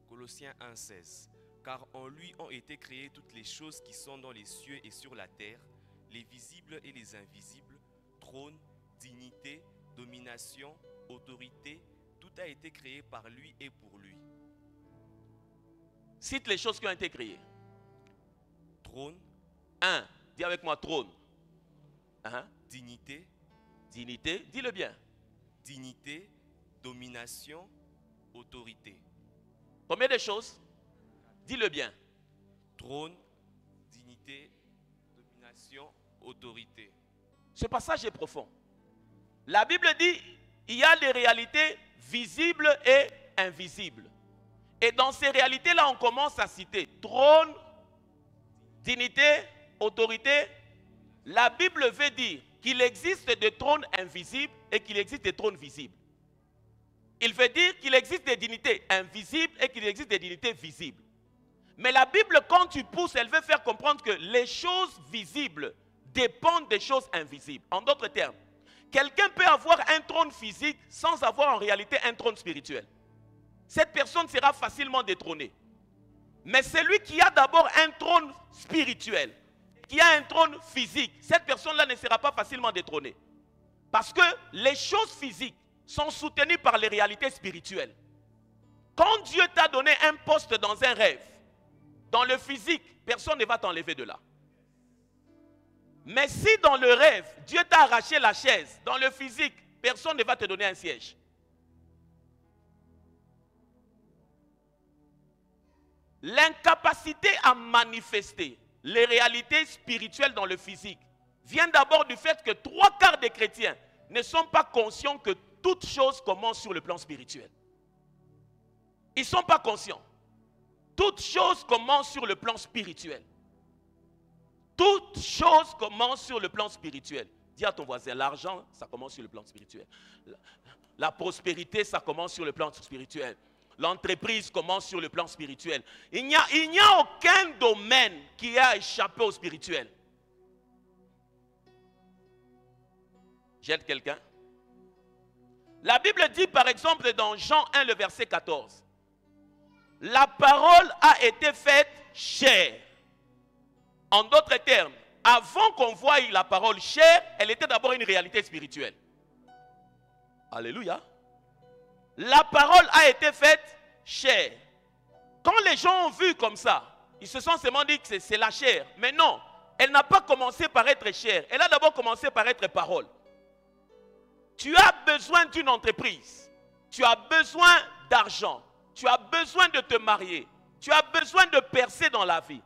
Colossiens 1, 16. Car en lui ont été créées toutes les choses qui sont dans les cieux et sur la terre, les visibles et les invisibles, trône, dignité, domination, autorité, tout a été créé par lui et pour lui. Cite les choses qui ont été créées. Trône. 1. Dis avec moi, trône. Dignité. Dignité, dis-le bien. Dignité, domination, autorité. Combien de choses? Dis-le bien. Trône, dignité, domination, autorité. Ce passage est profond. La Bible dit, il y a des réalités visibles et invisibles. Et dans ces réalités-là, on commence à citer trône, dignité, autorité. La Bible veut dire qu'il existe des trônes invisibles et qu'il existe des trônes visibles. Il veut dire qu'il existe des dignités invisibles et qu'il existe des dignités visibles. Mais la Bible, quand tu pousses, elle veut faire comprendre que les choses visibles dépendent des choses invisibles. En d'autres termes, Quelqu'un peut avoir un trône physique sans avoir en réalité un trône spirituel. Cette personne sera facilement détrônée. Mais celui qui a d'abord un trône spirituel, qui a un trône physique, cette personne-là ne sera pas facilement détrônée. Parce que les choses physiques sont soutenues par les réalités spirituelles. Quand Dieu t'a donné un poste dans un rêve, dans le physique, personne ne va t'enlever de là. Mais si dans le rêve, Dieu t'a arraché la chaise, dans le physique, personne ne va te donner un siège. L'incapacité à manifester les réalités spirituelles dans le physique vient d'abord du fait que 3/4 des chrétiens ne sont pas conscients que toute chose commence sur le plan spirituel. Ils ne sont pas conscients. Toute chose commence sur le plan spirituel. Toute chose commence sur le plan spirituel. Dis à ton voisin, l'argent, ça commence sur le plan spirituel. La prospérité, ça commence sur le plan spirituel. L'entreprise commence sur le plan spirituel. Il n'y a aucun domaine qui a échappé au spirituel. J'aide quelqu'un? La Bible dit par exemple dans Jean 1, le verset 14. La parole a été faite chair. En d'autres termes, avant qu'on voie la parole chair, elle était d'abord une réalité spirituelle. Alléluia. La parole a été faite chair. Quand les gens ont vu comme ça, ils se sont seulement dit que c'est la chair. Mais non, elle n'a pas commencé par être chair. Elle a d'abord commencé par être parole. Tu as besoin d'une entreprise. Tu as besoin d'argent. Tu as besoin de te marier. Tu as besoin de percer dans la vie.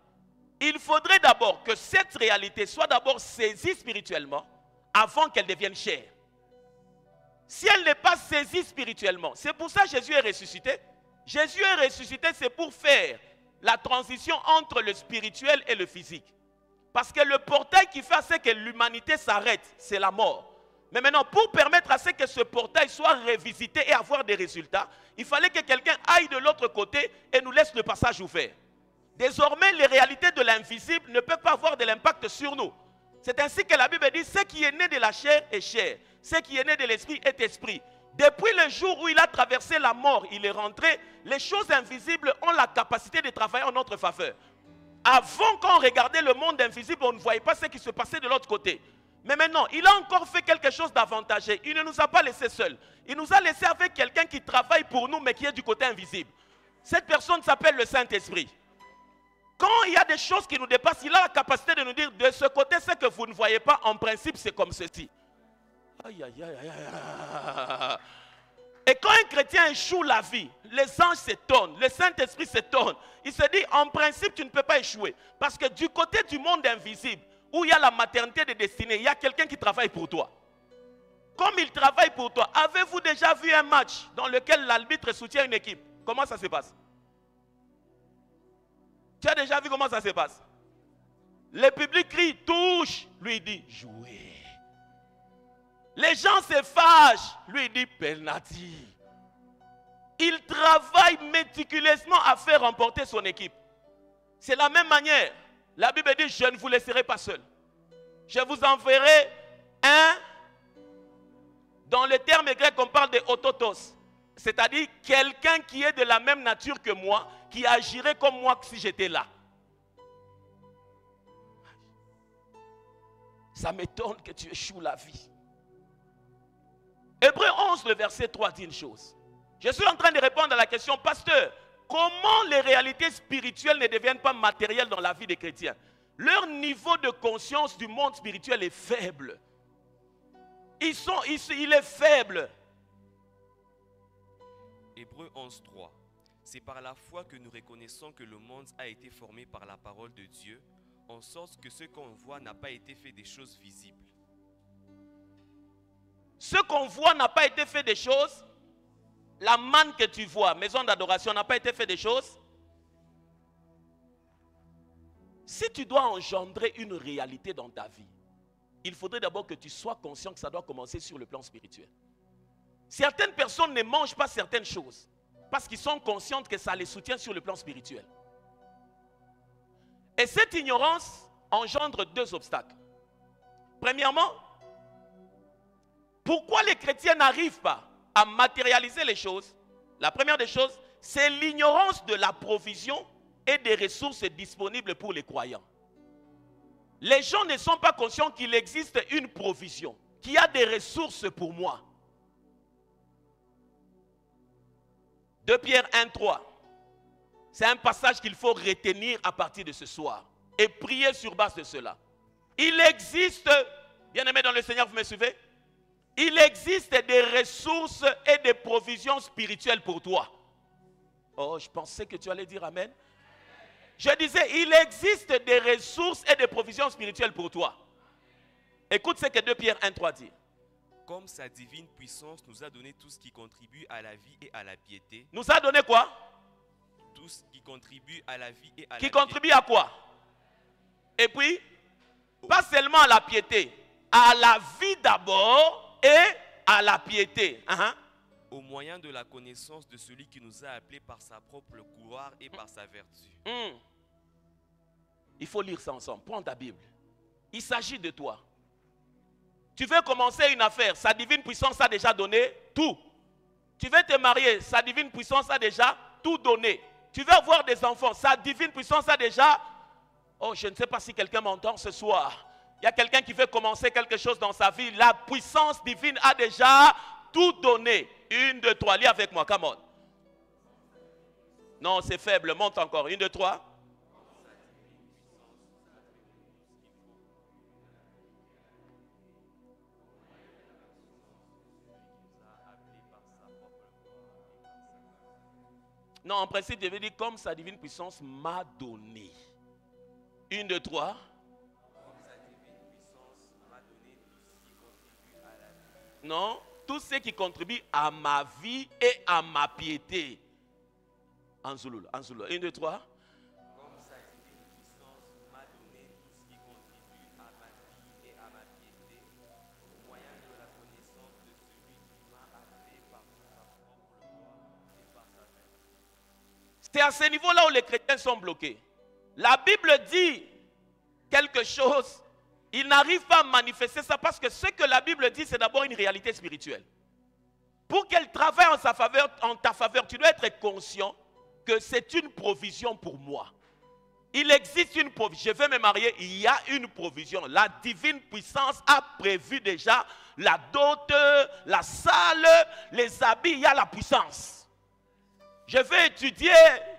Il faudrait d'abord que cette réalité soit d'abord saisie spirituellement avant qu'elle devienne chair. Si elle n'est pas saisie spirituellement, c'est pour ça que Jésus est ressuscité. Jésus est ressuscité, c'est pour faire la transition entre le spirituel et le physique. Parce que le portail qui fait à ce que l'humanité s'arrête, c'est la mort. Mais maintenant, pour permettre à ce que ce portail soit revisité et avoir des résultats, il fallait que quelqu'un aille de l'autre côté et nous laisse le passage ouvert. Désormais, les réalités de l'invisible ne peuvent pas avoir de l'impact sur nous. C'est ainsi que la Bible dit, ce qui est né de la chair est chair, ce qui est né de l'esprit est esprit. Depuis le jour où il a traversé la mort, il est rentré, les choses invisibles ont la capacité de travailler en notre faveur. Avant, quand on regardait le monde invisible, on ne voyait pas ce qui se passait de l'autre côté. Mais maintenant, il a encore fait quelque chose d'avantageux. Il ne nous a pas laissés seuls. Il nous a laissés avec quelqu'un qui travaille pour nous, mais qui est du côté invisible. Cette personne s'appelle le Saint-Esprit. Quand il y a des choses qui nous dépassent, il a la capacité de nous dire, de ce côté, ce que vous ne voyez pas, en principe, c'est comme ceci. Aïe, aïe, aïe, aïe, aïe. Et quand un chrétien échoue la vie, les anges s'étonnent, le Saint-Esprit s'étonne. Il se dit, en principe, tu ne peux pas échouer. Parce que du côté du monde invisible, où il y a la maternité de destinée, il y a quelqu'un qui travaille pour toi. Comme il travaille pour toi, avez-vous déjà vu un match dans lequel l'arbitre soutient une équipe? Comment ça se passe? Tu as déjà vu comment ça se passe? Le public crie, touche, lui dit, jouez. Les gens se fâchent, lui dit, penalty. Il travaille méticuleusement à faire remporter son équipe. C'est la même manière. La Bible dit, je ne vous laisserai pas seul. Je vous enverrai un, dans le terme grec, on parle de autotos. C'est-à-dire quelqu'un qui est de la même nature que moi, qui agirait comme moi si j'étais là. Ça m'étonne que tu échoues la vie. Hébreux 11, le verset 3 dit une chose. Je suis en train de répondre à la question, pasteur, comment les réalités spirituelles ne deviennent pas matérielles dans la vie des chrétiens? Leur niveau de conscience du monde spirituel est faible. Il est faible. Hébreux 11, 3. C'est par la foi que nous reconnaissons que le monde a été formé par la parole de Dieu, en sorte que ce qu'on voit n'a pas été fait des choses visibles. Ce qu'on voit n'a pas été fait des choses. La manne que tu vois, maison d'adoration, n'a pas été fait des choses. Si tu dois engendrer une réalité dans ta vie, il faudrait d'abord que tu sois conscient que ça doit commencer sur le plan spirituel. Certaines personnes ne mangent pas certaines choses parce qu'ils sont conscients que ça les soutient sur le plan spirituel. Et cette ignorance engendre deux obstacles. Premièrement, Pourquoi les chrétiens n'arrivent pas à matérialiser les choses? La première des choses, c'est l'ignorance de la provision et des ressources disponibles pour les croyants. Les gens ne sont pas conscients qu'il existe une provision, qu'il y a des ressources pour moi. 2 Pierre 1, 3. C'est un passage qu'il faut retenir à partir de ce soir et prier sur base de cela. Il existe, bien-aimés dans le Seigneur, vous me suivez? Il existe des ressources et des provisions spirituelles pour toi. Oh, je pensais que tu allais dire Amen. Je disais, il existe des ressources et des provisions spirituelles pour toi. Écoute ce que 2 Pierre 1, 3 dit. Comme sa divine puissance nous a donné tout ce qui contribue à la vie et à la piété. Nous a donné quoi? Tout ce qui contribue à la vie et à la Qui piété. contribue à quoi? Et puis, pas seulement à la piété, à la vie d'abord et à la piété. Au moyen de la connaissance de celui qui nous a appelés par sa propre gloire et par sa vertu. Il faut lire ça ensemble. Prends ta Bible. Il s'agit de toi. Tu veux commencer une affaire, sa divine puissance a déjà donné tout. Tu veux te marier, sa divine puissance a déjà tout donné. Tu veux avoir des enfants, sa divine puissance a déjà... Oh, je ne sais pas si quelqu'un m'entend ce soir. Il y a quelqu'un qui veut commencer quelque chose dans sa vie. La puissance divine a déjà tout donné. 1, 2, 3, lis avec moi, come on. Non, c'est faible, monte encore. 1, 2, 3. Non, en principe, je veux dire comme sa divine puissance m'a donné. 1, 2, 3. Non, tout ce qui contribue à ma vie et à ma piété. En Zulu, en Zulu. 1, 2, 3. Comme sa divine puissance m'a donné tout ce qui contribue à ma vie et à ma piété, au moyen de la connaissance de celui qui m'a appelé par sa propre gloire et par sa vertu. C'est à ce niveau-là où les chrétiens sont bloqués. La Bible dit quelque chose. Ils n'arrivent pas à manifester ça parce que ce que la Bible dit, c'est d'abord une réalité spirituelle. Pour qu'elle travaille en ta faveur, tu dois être conscient que c'est une provision pour moi. Il existe une provision. Je vais me marier, il y a une provision. La divine puissance a prévu déjà la dot, la salle, les habits, il y a la puissance. Je vais étudier,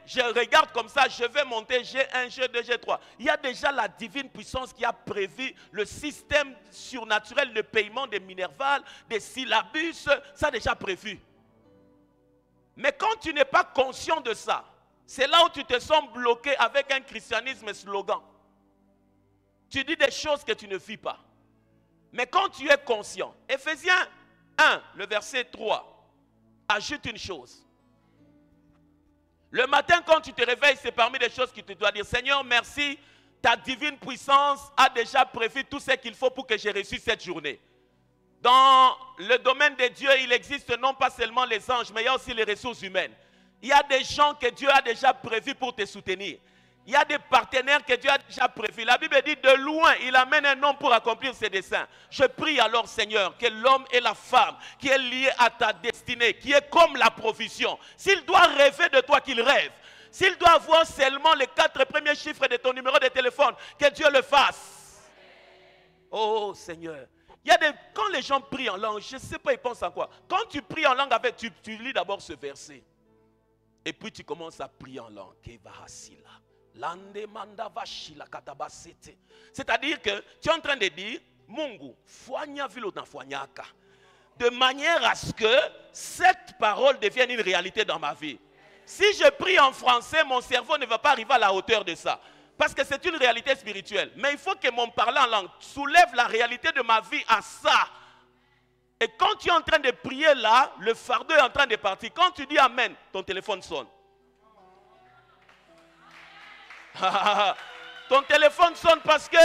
je regarde comme ça, je vais monter G1, G2, G3. Il y a déjà la divine puissance qui a prévu le système surnaturel de paiement des minervales, des syllabus, ça a déjà prévu. Mais quand tu n'es pas conscient de ça, c'est là où tu te sens bloqué avec un christianisme slogan. Tu dis des choses que tu ne vis pas. Mais quand tu es conscient, Éphésiens 1, le verset 3, ajoute une chose. Le matin, quand tu te réveilles, c'est parmi les choses que tu dois dire. Seigneur, merci, ta divine puissance a déjà prévu tout ce qu'il faut pour que j'ai reçu cette journée. Dans le domaine de Dieu, il existe non pas seulement les anges, mais il y a aussi les ressources humaines. Il y a des gens que Dieu a déjà prévus pour te soutenir. Il y a des partenaires que Dieu a déjà prévus. La Bible dit de loin, il amène un homme pour accomplir ses desseins. Je prie alors, Seigneur, que l'homme et la femme qui est lié à ta destinée, qui est comme la provision, s'il doit rêver de toi, qu'il rêve. S'il doit avoir seulement les 4 premiers chiffres de ton numéro de téléphone, que Dieu le fasse. Oh Seigneur. Il y a quand les gens prient en langue, je ne sais pas, ils pensent en quoi. Quand tu pries en langue, tu lis d'abord ce verset. Et puis tu commences à prier en langue. C'est-à-dire que tu es en train de dire, Mungu, de manière à ce que cette parole devienne une réalité dans ma vie. Si je prie en français, mon cerveau ne va pas arriver à la hauteur de ça. Parce que c'est une réalité spirituelle. Mais il faut que mon parler en langue soulève la réalité de ma vie à ça. Et quand tu es en train de prier là, le fardeau est en train de partir. Quand tu dis Amen, ton téléphone sonne. Ton téléphone sonne parce que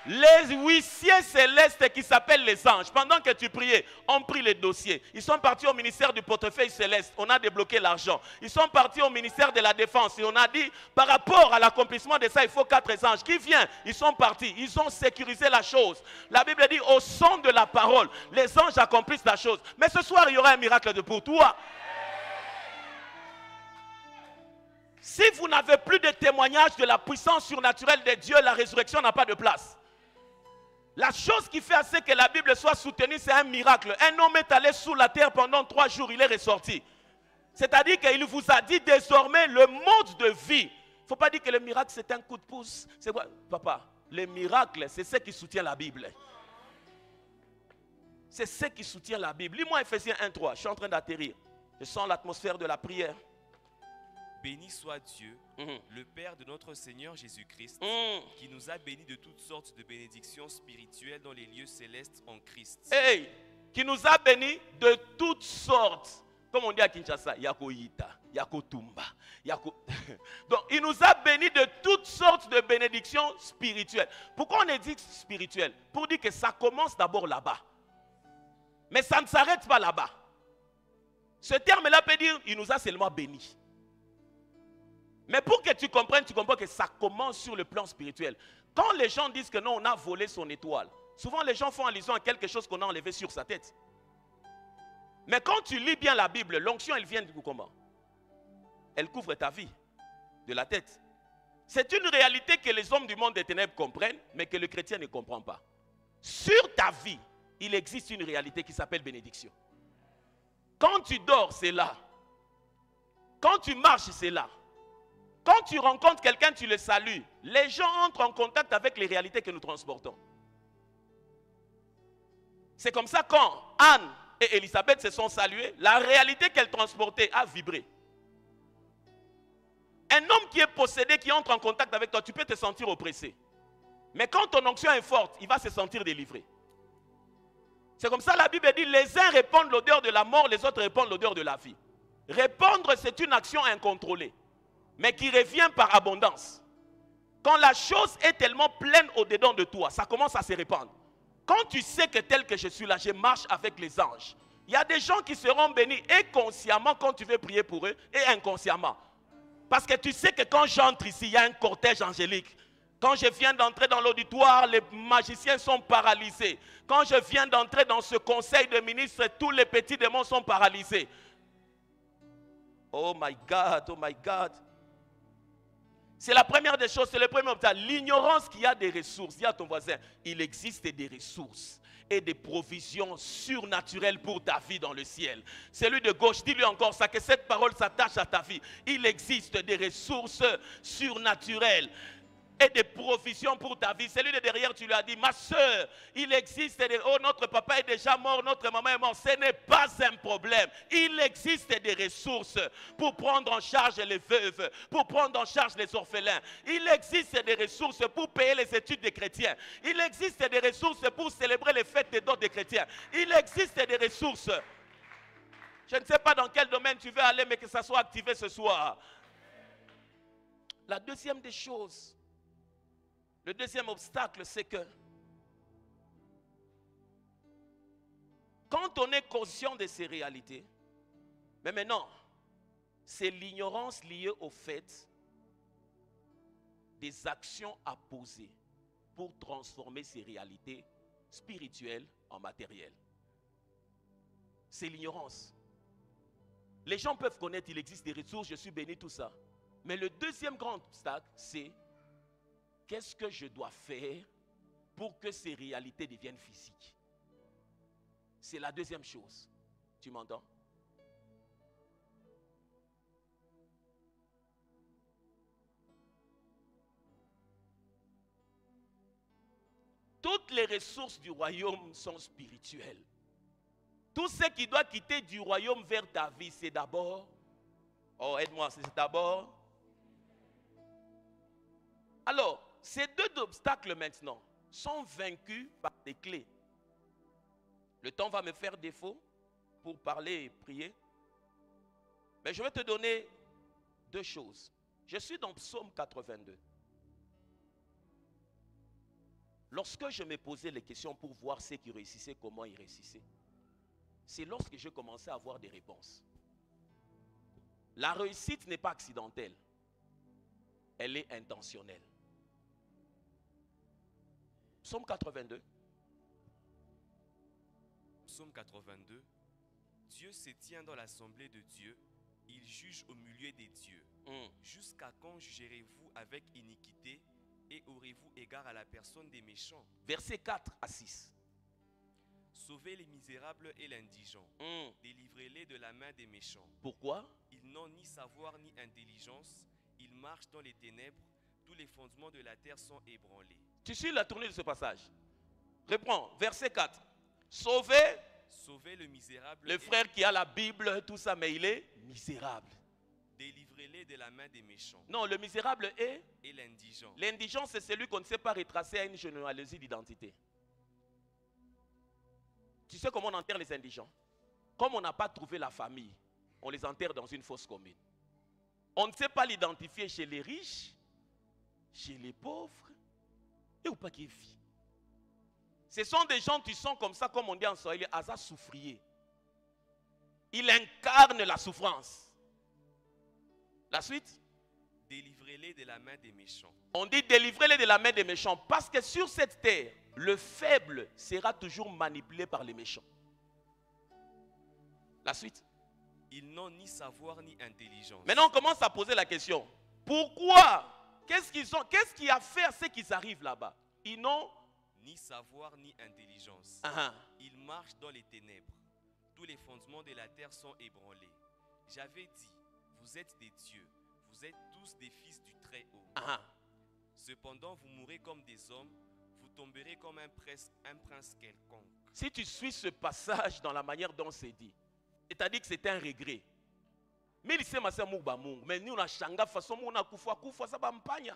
Les huissiers célestes qui s'appellent les anges, pendant que tu priais, ont pris les dossiers. Ils sont partis au ministère du portefeuille céleste, on a débloqué l'argent. Ils sont partis au ministère de la défense et on a dit, par rapport à l'accomplissement de ça, il faut 4 anges. Qui viennent? Ils sont partis, ils ont sécurisé la chose. La Bible dit, au son de la parole, les anges accomplissent la chose. Mais ce soir, il y aura un miracle pour toi. Si vous n'avez plus de témoignage de la puissance surnaturelle de Dieu, la résurrection n'a pas de place. La chose qui fait assez que la Bible soit soutenue, c'est un miracle. Un homme est allé sous la terre pendant 3 jours, il est ressorti. C'est-à-dire qu'il vous a dit désormais le mode de vie. Il ne faut pas dire que le miracle c'est un coup de pouce. C'est quoi, papa? Le miracle, c'est ce qui soutient la Bible. C'est ce qui soutient la Bible. Lis-moi Ephésiens 1:3. Je suis en train d'atterrir. Je sens l'atmosphère de la prière. Béni soit Dieu, le Père de notre Seigneur Jésus-Christ, qui nous a bénis de toutes sortes de bénédictions spirituelles dans les lieux célestes en Christ. Hey, qui nous a bénis de toutes sortes. Comme on dit à Kinshasa, Yako Yita, Yako Tumba, Yako. Donc, il nous a bénis de toutes sortes de bénédictions spirituelles. Pourquoi on est dit spirituel? Pour dire que ça commence d'abord là-bas. Mais ça ne s'arrête pas là-bas. Ce terme-là peut dire, il nous a seulement bénis. Mais pour que tu comprends que ça commence sur le plan spirituel. Quand les gens disent que non, on a volé son étoile, souvent les gens font allusion à quelque chose qu'on a enlevé sur sa tête. Mais quand tu lis bien la Bible, l'onction, elle vient du coup comment? Elle couvre ta vie, de la tête. C'est une réalité que les hommes du monde des ténèbres comprennent, mais que le chrétien ne comprend pas. Sur ta vie, il existe une réalité qui s'appelle bénédiction. Quand tu dors, c'est là. Quand tu marches, c'est là. Quand tu rencontres quelqu'un, tu le salues. Les gens entrent en contact avec les réalités que nous transportons. C'est comme ça quand Anne et Elisabeth se sont saluées, la réalité qu'elles transportaient a vibré. Un homme qui est possédé, qui entre en contact avec toi, tu peux te sentir oppressé. Mais quand ton onction est forte, il va se sentir délivré. C'est comme ça la Bible dit, les uns répandent l'odeur de la mort, les autres répandent l'odeur de la vie. Répandre, c'est une action incontrôlée, mais qui revient par abondance. Quand la chose est tellement pleine au-dedans de toi, ça commence à se répandre. Quand tu sais que tel que je suis là, je marche avec les anges. Il y a des gens qui seront bénis et consciemment quand tu veux prier pour eux et inconsciemment. Parce que tu sais que quand j'entre ici, il y a un cortège angélique. Quand je viens d'entrer dans l'auditoire, les magiciens sont paralysés. Quand je viens d'entrer dans ce conseil de ministres, tous les petits démons sont paralysés. Oh my God, oh my God. C'est la première des choses, c'est le premier obstacle. L'ignorance qu'il y a des ressources. Dis à ton voisin, il existe des ressources et des provisions surnaturelles pour ta vie dans le ciel. Celui de gauche, dis-lui encore ça, que cette parole s'attache à ta vie. Il existe des ressources surnaturelles et des provisions pour ta vie. Celui de derrière, tu lui as dit, ma soeur, il existe des... Oh, notre papa est déjà mort, notre maman est morte. Ce n'est pas un problème. Il existe des ressources pour prendre en charge les veuves, pour prendre en charge les orphelins. Il existe des ressources pour payer les études des chrétiens. Il existe des ressources pour célébrer les fêtes des dons des chrétiens. Il existe des ressources. Je ne sais pas dans quel domaine tu veux aller, mais que ça soit activé ce soir. La deuxième des choses, le deuxième obstacle, c'est que quand on est conscient de ces réalités, mais maintenant, c'est l'ignorance liée au fait des actions à poser pour transformer ces réalités spirituelles en matérielles. C'est l'ignorance. Les gens peuvent connaître, il existe des ressources, je suis béni, tout ça. Mais le deuxième grand obstacle, c'est qu'est-ce que je dois faire pour que ces réalités deviennent physiques? C'est la deuxième chose. Tu m'entends? Toutes les ressources du royaume sont spirituelles. Tout ce qui doit quitter du royaume vers ta vie, c'est d'abord... Oh, aide-moi, c'est d'abord... Alors, ces deux obstacles maintenant sont vaincus par des clés. Le temps va me faire défaut pour parler et prier. Mais je vais te donner deux choses. Je suis dans Psaume 82. lorsque je me posais les questions pour voir ceux qui réussissaient, comment ils réussissaient, c'est lorsque j'ai commencé à avoir des réponses. La réussite n'est pas accidentelle. Elle est intentionnelle. Psaume 82. Psaume 82. Dieu se tient dans l'assemblée de Dieu, il juge au milieu des dieux. Jusqu'à quand jugerez-vous avec iniquité et aurez-vous égard à la personne des méchants? Versets 4 à 6. Sauvez les misérables et l'indigent, délivrez-les de la main des méchants. Pourquoi? Ils n'ont ni savoir ni intelligence, ils marchent dans les ténèbres, tous les fondements de la terre sont ébranlés. Tu suis la tournée de ce passage. Reprends, verset 4. Sauvez le misérable. Le frère qui a la Bible, tout ça, mais il est misérable. Délivrez-les de la main des méchants. Non, le misérable est... Et l'indigent. L'indigent, c'est celui qu'on ne sait pas retracer à une généalogie d'identité. Tu sais comment on enterre les indigents? Comme on n'a pas trouvé la famille, on les enterre dans une fosse commune. On ne sait pas l'identifier chez les riches, chez les pauvres, et ou pas qui vit. Ce sont des gens qui sont comme ça, comme on dit en Swahili, Asa souffrier. Il incarne la souffrance. La suite? Délivrez-les de la main des méchants. On dit délivrez-les de la main des méchants parce que sur cette terre, le faible sera toujours manipulé par les méchants. La suite? Ils n'ont ni savoir ni intelligence. Maintenant, on commence à poser la question. Pourquoi? Qu'est-ce qui a fait à ce qu'ils arrivent là-bas? Ils n'ont ni savoir ni intelligence. Ils marchent dans les ténèbres. Tous les fondements de la terre sont ébranlés. J'avais dit, vous êtes des dieux. Vous êtes tous des fils du Très-Haut. Cependant, vous mourrez comme des hommes. Vous tomberez comme un prince quelconque. Si tu suis ce passage dans la manière dont c'est dit, c'est-à-dire que c'est un regret. Mais il sait ma sœur Moukba Mouk. Mais nous, on a changa façon, on a koufa, ça va m'pagne.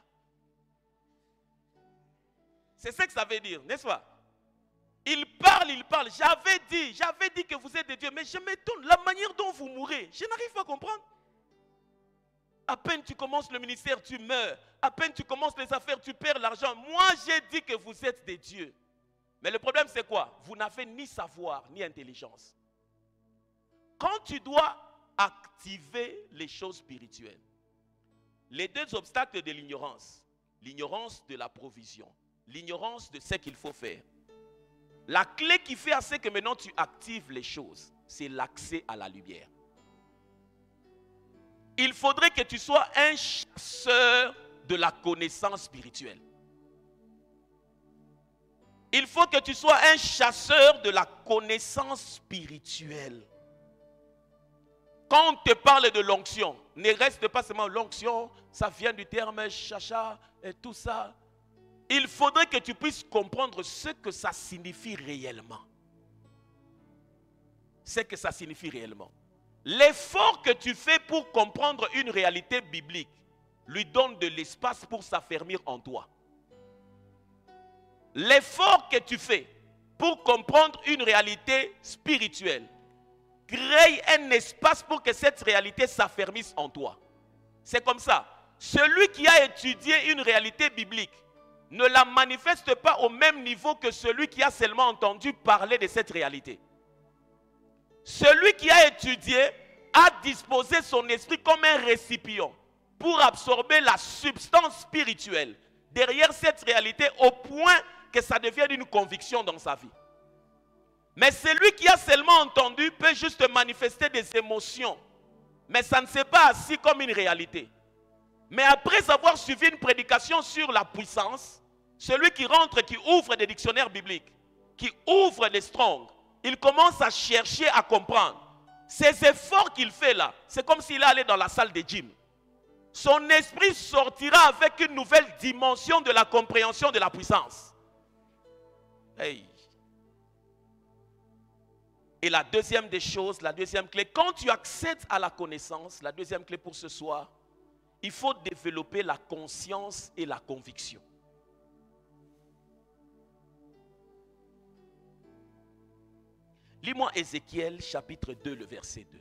C'est ce que ça veut dire, n'est-ce pas? Il parle. J'avais dit que vous êtes des dieux. Mais je m'étonne, la manière dont vous mourrez, je n'arrive pas à comprendre. À peine tu commences le ministère, tu meurs. À peine tu commences les affaires, tu perds l'argent. Moi, j'ai dit que vous êtes des dieux. Mais le problème, c'est quoi? Vous n'avez ni savoir, ni intelligence. Quand tu dois activer les choses spirituelles, les deux obstacles de l'ignorance de la provision, l'ignorance de ce qu'il faut faire. La clé qui fait à ce que maintenant tu actives les choses, c'est l'accès à la lumière. Il faudrait que tu sois un chasseur de la connaissance spirituelle. Il faut que tu sois un chasseur de la connaissance spirituelle. Quand on te parle de l'onction, ne reste pas seulement l'onction, ça vient du terme chacha et tout ça. Il faudrait que tu puisses comprendre ce que ça signifie réellement. Ce que ça signifie réellement. L'effort que tu fais pour comprendre une réalité biblique lui donne de l'espace pour s'affermir en toi. L'effort que tu fais pour comprendre une réalité spirituelle crée un espace pour que cette réalité s'affermisse en toi. C'est comme ça. Celui qui a étudié une réalité biblique ne la manifeste pas au même niveau que celui qui a seulement entendu parler de cette réalité. Celui qui a étudié a disposé son esprit comme un récipient pour absorber la substance spirituelle derrière cette réalité au point que ça devienne une conviction dans sa vie. Mais celui qui a seulement entendu peut juste manifester des émotions, mais ça ne s'est pas assis comme une réalité. Mais après avoir suivi une prédication sur la puissance, celui qui rentre, qui ouvre des dictionnaires bibliques, qui ouvre des Strong, il commence à chercher à comprendre. Ces efforts qu'il fait là, c'est comme s'il allait dans la salle de gym. Son esprit sortira avec une nouvelle dimension de la compréhension de la puissance. Hey. Et la deuxième des choses, la deuxième clé, quand tu accèdes à la connaissance, la deuxième clé pour ce soir, il faut développer la conscience et la conviction. Lis-moi Ézéchiel chapitre 2, le verset 2.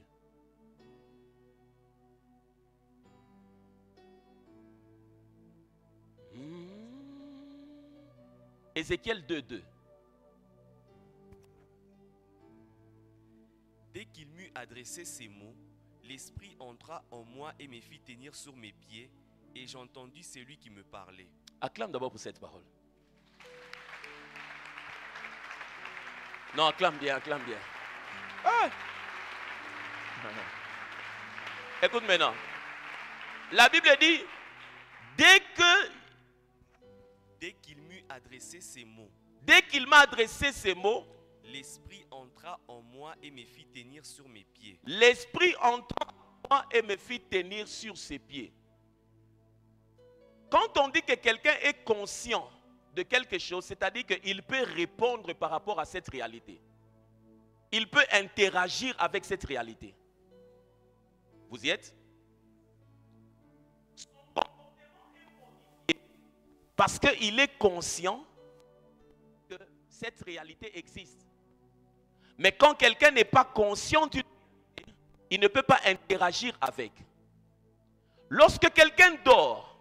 Ézéchiel 2:2. Dès qu'il m'eut adressé ces mots, l'Esprit entra en moi et me fit tenir sur mes pieds, et j'entendis celui qui me parlait. Acclame d'abord pour cette parole. Non, acclame bien, acclame bien. Ah! Écoute maintenant. La Bible dit, dès qu'il m'eut adressé ces mots, dès qu'il m'a adressé ces mots, l'Esprit entra en moi et me fit tenir sur mes pieds. L'Esprit entra en moi et me fit tenir sur ses pieds. Quand on dit que quelqu'un est conscient de quelque chose, c'est-à-dire qu'il peut répondre par rapport à cette réalité. Il peut interagir avec cette réalité. Vous y êtes? Parce qu'il est conscient que cette réalité existe. Mais quand quelqu'un n'est pas conscient d'une réalité, il ne peut pas interagir avec. Lorsque quelqu'un dort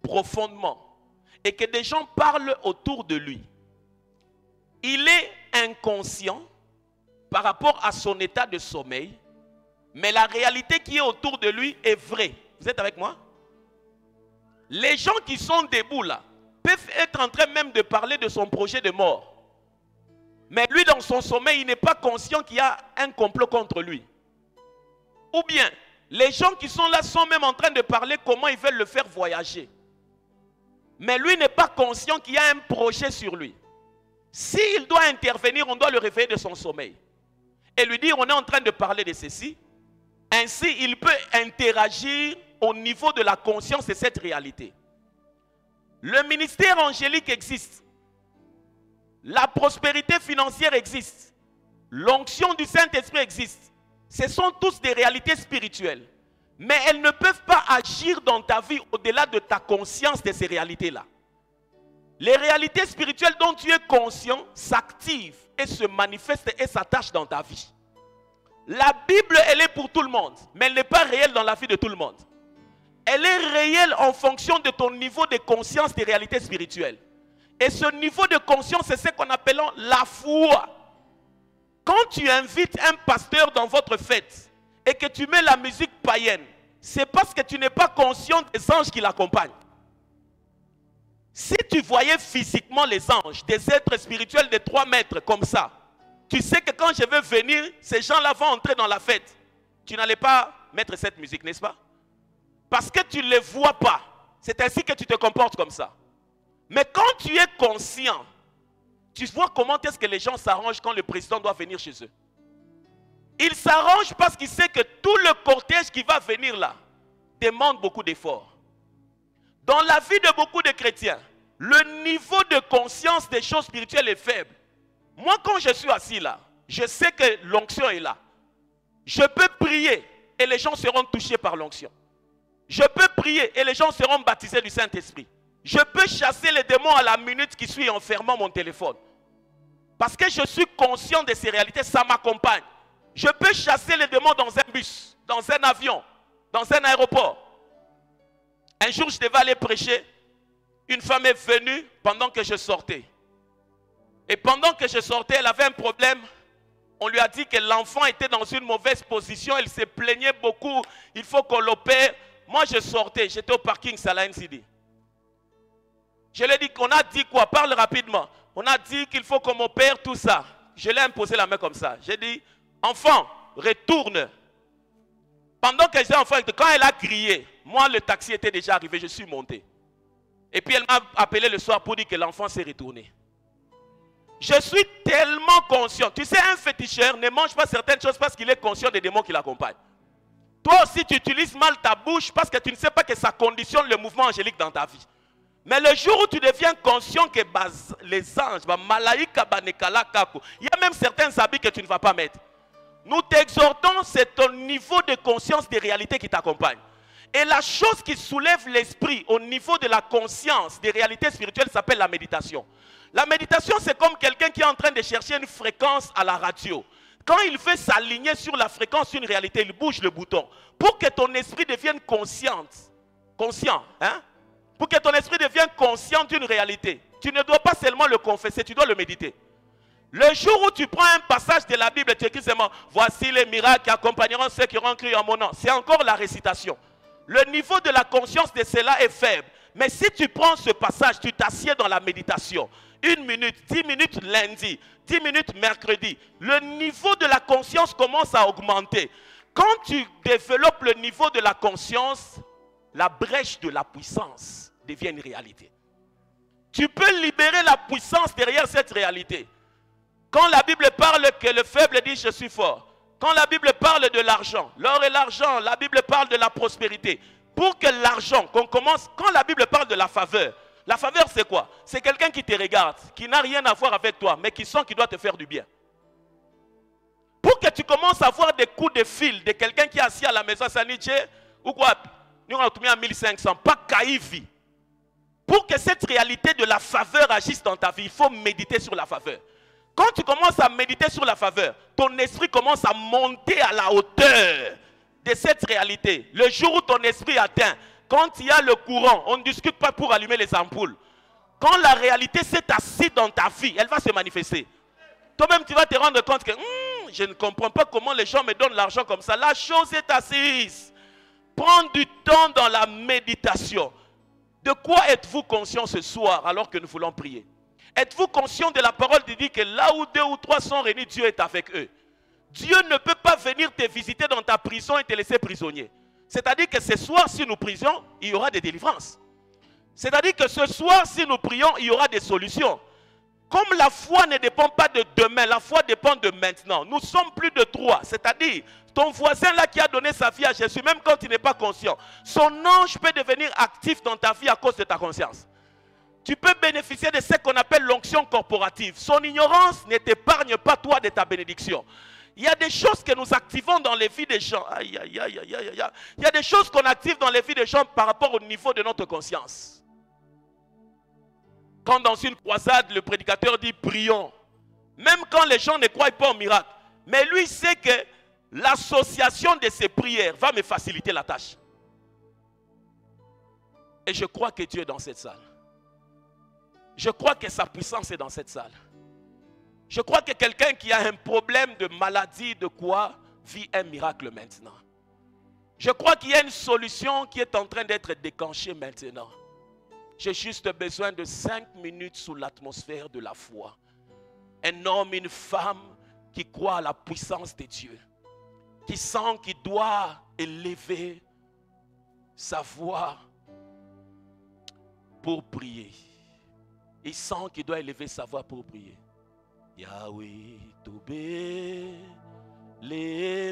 profondément et que des gens parlent autour de lui, il est inconscient par rapport à son état de sommeil, mais la réalité qui est autour de lui est vraie. Vous êtes avec moi? Les gens qui sont debout là peuvent être en train même de parler de son projet de mort. Mais lui, dans son sommeil, il n'est pas conscient qu'il y a un complot contre lui. Ou bien, les gens qui sont là sont même en train de parler comment ils veulent le faire voyager. Mais lui n'est pas conscient qu'il y a un projet sur lui. S'il doit intervenir, on doit le réveiller de son sommeil. Et lui dire, on est en train de parler de ceci. Ainsi, il peut interagir au niveau de la conscience de cette réalité. Le ministère angélique existe. La prospérité financière existe. L'onction du Saint-Esprit existe. Ce sont tous des réalités spirituelles. Mais elles ne peuvent pas agir dans ta vie au-delà de ta conscience de ces réalités-là. Les réalités spirituelles dont tu es conscient s'activent et se manifestent et s'attachent dans ta vie. La Bible, elle est pour tout le monde, mais elle n'est pas réelle dans la vie de tout le monde. Elle est réelle en fonction de ton niveau de conscience des réalités spirituelles. Et ce niveau de conscience, c'est ce qu'on appelle la foi. Quand tu invites un pasteur dans votre fête et que tu mets la musique païenne, c'est parce que tu n'es pas conscient des anges qui l'accompagnent. Si tu voyais physiquement les anges, des êtres spirituels de 3 mètres comme ça, tu sais que quand je vais venir, ces gens-là vont entrer dans la fête. Tu n'allais pas mettre cette musique, n'est-ce pas? Parce que tu ne les vois pas. C'est ainsi que tu te comportes comme ça. Mais quand tu es conscient, tu vois comment est-ce que les gens s'arrangent quand le président doit venir chez eux. Il s'arrange parce qu'il sait que tout le cortège qui va venir là demande beaucoup d'efforts. Dans la vie de beaucoup de chrétiens, le niveau de conscience des choses spirituelles est faible. Moi, quand je suis assis là, je sais que l'onction est là. Je peux prier et les gens seront touchés par l'onction. Je peux prier et les gens seront baptisés du Saint-Esprit. Je peux chasser les démons à la minute qui suit en fermant mon téléphone. Parce que je suis conscient de ces réalités, ça m'accompagne. Je peux chasser les démons dans un bus, dans un avion, dans un aéroport. Un jour, je devais aller prêcher. Une femme est venue pendant que je sortais. Et pendant que je sortais, elle avait un problème. On lui a dit que l'enfant était dans une mauvaise position. Elle se plaignait beaucoup. Il faut qu'on l'opère. Moi, je sortais. J'étais au parking Salah NCD. Je lui ai dit qu'on a dit quoi? Parle rapidement. On a dit qu'il faut qu'on m'opère tout ça. Je lui ai imposé la main comme ça. J'ai dit, enfant, retourne. Pendant que j'étais enfant, quand elle a crié, moi, le taxi était déjà arrivé. Je suis monté. Et puis, elle m'a appelé le soir pour dire que l'enfant s'est retourné. Je suis tellement conscient. Tu sais, un féticheur ne mange pas certaines choses parce qu'il est conscient des démons qui l'accompagnent. Toi aussi, tu utilises mal ta bouche parce que tu ne sais pas que ça conditionne le mouvement angélique dans ta vie. Mais le jour où tu deviens conscient que les anges, il y a même certains habits que tu ne vas pas mettre. Nous t'exhortons, c'est ton niveau de conscience des réalités qui t'accompagne. Et la chose qui soulève l'esprit au niveau de la conscience des réalités spirituelles s'appelle la méditation. La méditation, c'est comme quelqu'un qui est en train de chercher une fréquence à la radio. Quand il veut s'aligner sur la fréquence d'une réalité, il bouge le bouton. Pour que ton esprit devienne conscient, hein? Pour que ton esprit devienne conscient d'une réalité, Tu ne dois pas seulement le confesser, tu dois le méditer. Le jour où tu prends un passage de la Bible, tu écris seulement, voici les miracles qui accompagneront ceux qui auront cru en mon nom. C'est encore la récitation. Le niveau de la conscience de cela est faible. Mais si tu prends ce passage, tu t'assieds dans la méditation. 1 minute, 10 minutes lundi, 10 minutes mercredi. Le niveau de la conscience commence à augmenter. Quand tu développes le niveau de la conscience, la brèche de la puissance devient une réalité. Tu peux libérer la puissance derrière cette réalité. Quand la Bible parle que le faible dit je suis fort. Quand la Bible parle de l'argent, l'or et l'argent, la Bible parle de la prospérité. Pour que l'argent, qu'on commence, quand la Bible parle de la faveur c'est quoi? C'est quelqu'un qui te regarde, qui n'a rien à voir avec toi, mais qui sent qu'il doit te faire du bien. Pour que tu commences à avoir des coups de fil de quelqu'un qui est assis à la maison, ça dit ou quoi? Nous on a mis à 1500, pas Kaïvi. Pour que cette réalité de la faveur agisse dans ta vie, il faut méditer sur la faveur. Quand tu commences à méditer sur la faveur, ton esprit commence à monter à la hauteur de cette réalité. Le jour où ton esprit atteint, quand il y a le courant, on ne discute pas pour allumer les ampoules. Quand la réalité s'est assise dans ta vie, elle va se manifester. Toi-même, tu vas te rendre compte que je ne comprends pas comment les gens me donnent l'argent comme ça. La chose est assise. Prends du temps dans la méditation. De quoi êtes-vous conscient ce soir alors que nous voulons prier? Êtes-vous conscient de la parole qui dit que là où 2 ou 3 sont réunis, Dieu est avec eux? Dieu ne peut pas venir te visiter dans ta prison et te laisser prisonnier. C'est-à-dire que ce soir, si nous prions, il y aura des délivrances. C'est-à-dire que ce soir, si nous prions, il y aura des solutions. Comme la foi ne dépend pas de demain, la foi dépend de maintenant. Nous sommes plus de 3. C'est-à-dire, ton voisin là qui a donné sa vie à Jésus, même quand il n'est pas conscient, son ange peut devenir actif dans ta vie à cause de ta conscience. Tu peux bénéficier de ce qu'on appelle l'onction corporative. Son ignorance ne t'épargne pas toi de ta bénédiction. Il y a des choses que nous activons dans les vies des gens. Aïe, aïe, aïe, aïe, aïe, aïe. Il y a des choses qu'on active dans les vies des gens par rapport au niveau de notre conscience. Quand dans une croisade, le prédicateur dit prions. Même quand les gens ne croient pas au miracle. Mais lui sait que l'association de ces prières va me faciliter la tâche. Et je crois que Dieu est dans cette salle. Je crois que sa puissance est dans cette salle. Je crois que quelqu'un qui a un problème de maladie, de quoi, vit un miracle maintenant. Je crois qu'il y a une solution qui est en train d'être déclenchée maintenant. J'ai juste besoin de 5 minutes sous l'atmosphère de la foi. Un homme, une femme qui croit à la puissance de Dieu. Qui sent qu'il doit élever sa voix pour prier. Il sent qu'il doit élever sa voix pour prier. Yahweh, Tobé, les